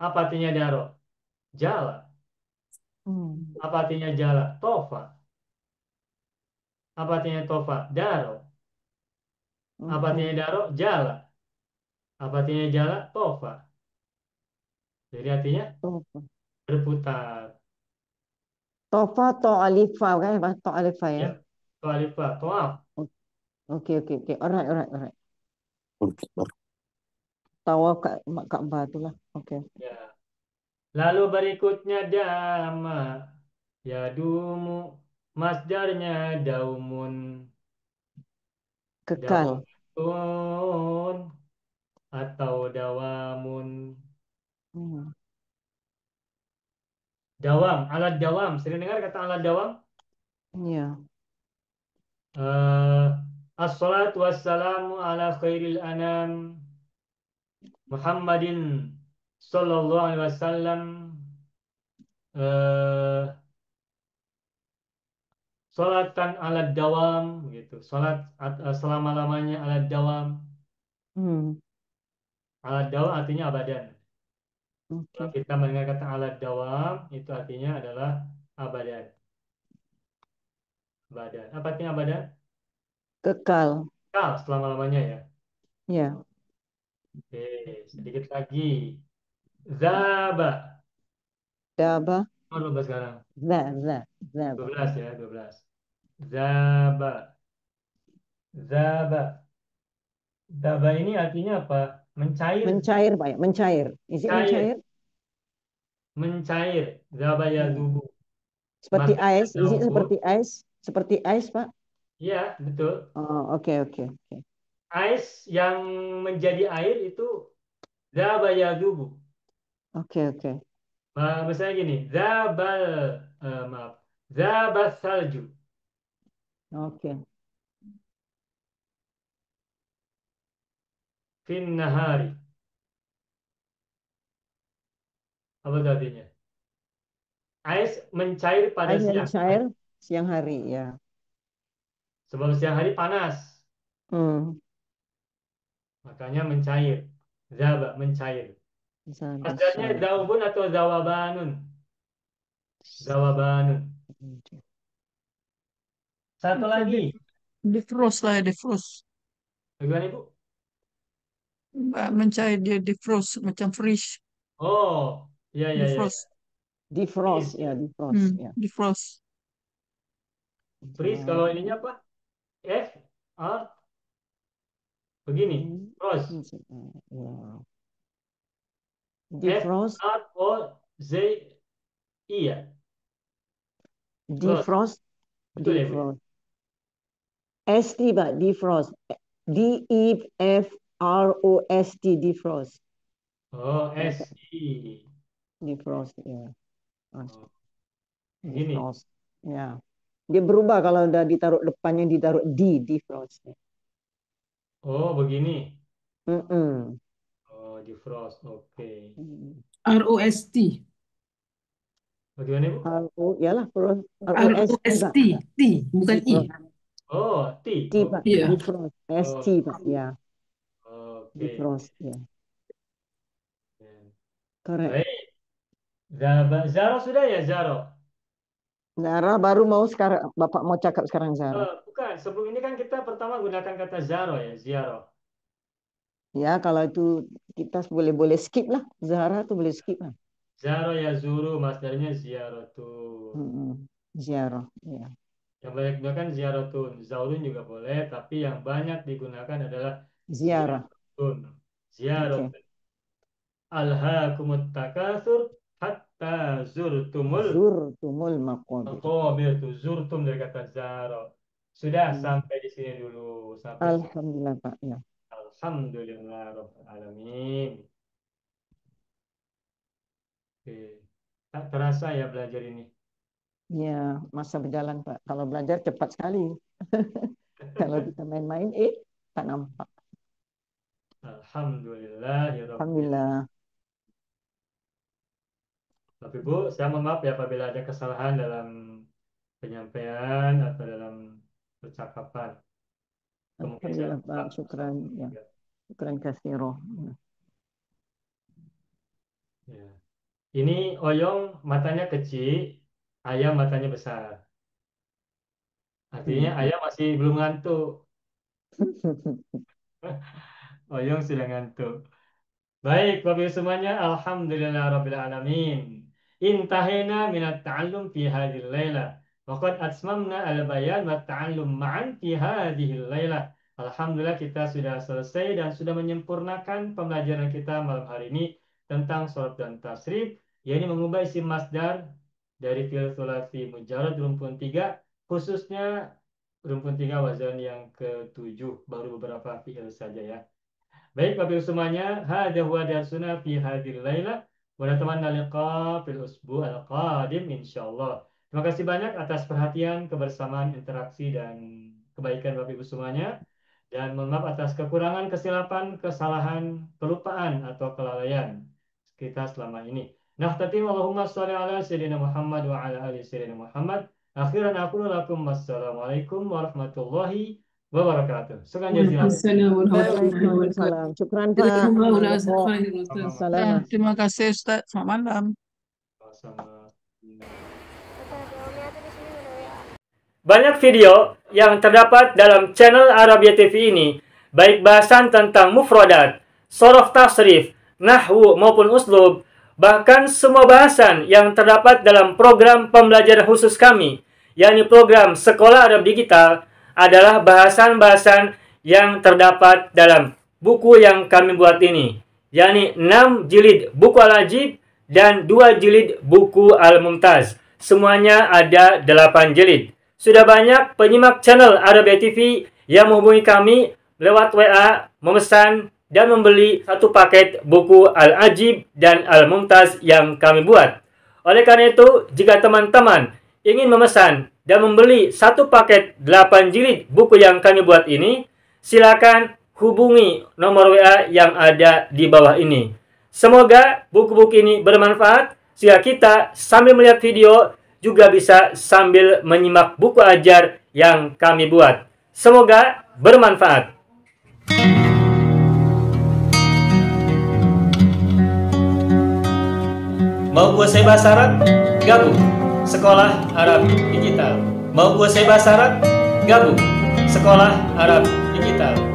Speaker 1: Apa artinya daro? Jala.
Speaker 3: Hmm.
Speaker 1: Apa artinya jala? Tofa. Apa artinya tofa? Daro. Apa artinya
Speaker 3: Mhm.
Speaker 1: daro? Jala. Apa artinya jala? Tofa. Jadi artinya
Speaker 3: Tofa.
Speaker 1: berputar.
Speaker 3: Tofa to alifa kan? To alifa ya.
Speaker 1: Ya. Toalifa. Toaf.
Speaker 3: Oke, oke, oke. Alright, alright, alright. Tawaf Kak Ka'bah itulah. Oke.
Speaker 1: Ya. Lalu berikutnya dama. Ya dumu. Masdarnya daumun.
Speaker 3: Kekal.
Speaker 1: Daumun. Atau dawamun.
Speaker 3: Hmm.
Speaker 1: Dawam. Alat dawam. Sering dengar kata alat dawam?
Speaker 3: Ya.
Speaker 1: Eh, Assalatu wassalamu ala khairil anam Muhammadin sallallahu alaihi wasallam, eh salatan ala dawam gitu. Salat selama-lamanya ala dawam.
Speaker 3: Hmm.
Speaker 1: Ala dawam artinya abadan. Kalau
Speaker 3: Oke.
Speaker 1: kita mendengar kata ala dawam itu artinya adalah abadan. Abadan. Apa artinya abadan?
Speaker 3: Kekal.
Speaker 1: Kekal selama-lamanya ya.
Speaker 3: Ya.
Speaker 1: Oke, sedikit lagi. Zaba.
Speaker 3: Daba.
Speaker 1: Nomor berapa sekarang?
Speaker 3: Zaba.
Speaker 1: 12 ya, 12. Zaba. Zaba. Zaba ini artinya apa? Mencair,
Speaker 3: Mencair, Pak ya. Mencair. Is it
Speaker 1: cair,
Speaker 3: mencair?
Speaker 1: mencair. Zaba ya
Speaker 3: Ya.
Speaker 1: zubu.
Speaker 3: Seperti
Speaker 1: Masdarnya
Speaker 3: ais. Is it
Speaker 1: zaubun.
Speaker 3: seperti ais? Seperti ais, Pak?
Speaker 1: Iya, betul.
Speaker 3: Oh, oke, oke, oke.
Speaker 1: Ais yang menjadi air itu zaba ya zubu.
Speaker 3: Oke, oke.
Speaker 1: Misalnya gini, zabal, maaf, zabas salju.
Speaker 3: Oke.
Speaker 1: Fin nahari. Apa itu artinya? Ais mencair pada
Speaker 3: Ais
Speaker 1: siang
Speaker 3: mencair
Speaker 1: hari.
Speaker 3: siang hari, ya.
Speaker 1: Sebab siang hari panas.
Speaker 3: Hmm.
Speaker 1: Makanya mencair. Zaba, mencair.
Speaker 3: Zaba
Speaker 1: Masdarnya
Speaker 3: salju.
Speaker 1: zaubun atau zawabanun. Zawabanun. Satu
Speaker 4: Macam
Speaker 1: lagi.
Speaker 4: defrost lah, defrost.
Speaker 1: Bagaimana Ibu?
Speaker 4: Mencari dia defrost macam freeze,
Speaker 1: Oh, ya ya ya.
Speaker 4: defrost.
Speaker 3: Defrost,
Speaker 1: Freeze
Speaker 3: ya,
Speaker 1: ya.
Speaker 3: defrost, ya.
Speaker 4: Defrost.
Speaker 1: Freeze kalau
Speaker 3: Zaba.
Speaker 1: ininya apa? F R begini. Frost.
Speaker 3: Ya.
Speaker 1: F
Speaker 3: Defrost,
Speaker 1: R O Z I ya. Frost.
Speaker 3: defrost,
Speaker 1: Betul ya Bu ya?
Speaker 3: defrost. ST, Pak, defrost. DEFROST, defrost.
Speaker 1: Oh,
Speaker 3: Ya,
Speaker 1: S I.
Speaker 3: defrost, ya.
Speaker 1: Oh, begini.
Speaker 3: Defrost. Ya. Dia berubah kalau udah ditaruh depannya ditaruh defrost.
Speaker 1: Oh, begini.
Speaker 3: Mm-mm.
Speaker 1: Oh, di frost. Oke.
Speaker 6: ROST.
Speaker 1: Bagaimana Ibu?
Speaker 3: Yalah, ROST, Pak.
Speaker 6: ROST. T, bukan I.
Speaker 3: Defrost.
Speaker 1: Oh, T.
Speaker 3: T, Pak.
Speaker 1: Oke.
Speaker 6: Iya.
Speaker 3: Defrost. ST,
Speaker 1: Oh,
Speaker 3: Pak. Ya,
Speaker 1: oke.
Speaker 3: defrost. Ya, correct.
Speaker 1: Baik. Zaro sudah ya, Zaro?
Speaker 3: Zara baru mau sekarang, Bapak mau cakap sekarang Zara.
Speaker 1: Bukan, sebelum ini kan kita pertama gunakan kata zaro ya, ziarah.
Speaker 3: Ya, kalau itu kita boleh skip lah. Zara tuh boleh skip lah.
Speaker 1: Zaro ya zuru, masdarnya ziaratun.
Speaker 3: Ziarah, ya.
Speaker 1: Yang banyak digunakan ziaratun, zaurun juga boleh, tapi yang banyak digunakan adalah
Speaker 3: Ziarah.
Speaker 1: ziaratun. Ziaratun.
Speaker 3: Oke.
Speaker 1: Alhaakumut takatsur hatta zurtumul
Speaker 3: Zurtumul maqabir.
Speaker 1: maqabir. Tuh zurtum dari kata zaro. Sudah sampai di sini dulu. Sampai sini.
Speaker 3: Alhamdulillah Pak. Ya.
Speaker 1: Alhamdulillah Rabbil Alamin. Oke. Tak terasa ya belajar ini.
Speaker 3: Ya, masa berjalan Pak. Kalau belajar cepat sekali. Kalau kita main-main, tak nampak.
Speaker 1: Alhamdulillah ya Rabbil.
Speaker 3: Alhamdulillah.
Speaker 1: Bapak Ibu, saya mohon maaf ya apabila ada kesalahan dalam penyampaian atau dalam percakapan. Kemungkinan saya
Speaker 3: Alhamdulillah Pak. Syukran. Ya. Syukran katsiro.
Speaker 1: Ya. Ini Oyong matanya kecil, Ayam matanya besar. Artinya Ayam masih belum ngantuk. Oyong sudah ngantuk. Baik, Bapak Ibu semuanya, alhamdulillah rabbil alamin. Intahena minat ta'allum fi hadhil laila. Waqad atmamna al-bayan wa ta'allum ma'an fi hadhil laila. Alhamdulillah kita sudah selesai dan sudah menyempurnakan pembelajaran kita malam hari ini tentang shorab dan tasrif, yaitu mengubah isim masdar dari fi'il thulathi mujarrad rumpun 3, khususnya rumpun 3 wazan yang ke-7, baru beberapa fi'il saja ya. Baik Bapak Ibu semuanya, hadza huwa darsuna fi hadhil laila wa natamanna liqa fil usbu' al-qadim insyaallah. Terima kasih banyak atas perhatian, kebersamaan, interaksi dan kebaikan Bapak Ibu semuanya. Dan mohon maaf atas kekurangan, kesilapan, kesalahan, kelupaan atau kelalaian kita selama ini. Nahtatim Allahumma sholli ala sayyidina Muhammad wa ala ali sayyidina Muhammad. Akhiran aqulu lakum wassalamualaikum warahmatullahi wabarakatuh. Sekian jazilan.
Speaker 6: Waalaikumsalam warahmatullahi wabarakatuh.
Speaker 3: Waalaikumsalam. Syukran Pak.
Speaker 6: Jazakumullahu khairan, Ustaz.
Speaker 3: Salam.
Speaker 4: Terima kasih Ustaz. Selamat malam.
Speaker 1: Sama. Banyak video yang terdapat dalam channel Arabia TV ini, baik bahasan tentang mufradat, shorof tasrif, nahwu maupun uslub, bahkan semua bahasan yang terdapat dalam program pembelajaran khusus kami, yakni program Sekolah Arab Digital, adalah bahasan-bahasan yang terdapat dalam buku yang kami buat ini, yakni 6 jilid buku Al-Ajib dan 2 jilid buku Al-Mumtaz. Semuanya ada 8 jilid. Sudah banyak penyimak channel Arabia TV yang menghubungi kami lewat WA, memesan dan membeli satu paket buku Al-Ajib dan Al-Mumtaz yang kami buat. Oleh karena itu, jika teman-teman ingin memesan dan membeli satu paket 8 jilid buku yang kami buat ini, silakan hubungi nomor WA yang ada di bawah ini. Semoga buku-buku ini bermanfaat sehingga kita sambil melihat video juga bisa sambil menyimak buku ajar yang kami buat. Semoga bermanfaat. Mau kuasai bahasa Arab? Gabung Sekolah Arab Digital. Mau kuasai bahasa Arab? Gabung Sekolah Arab Digital.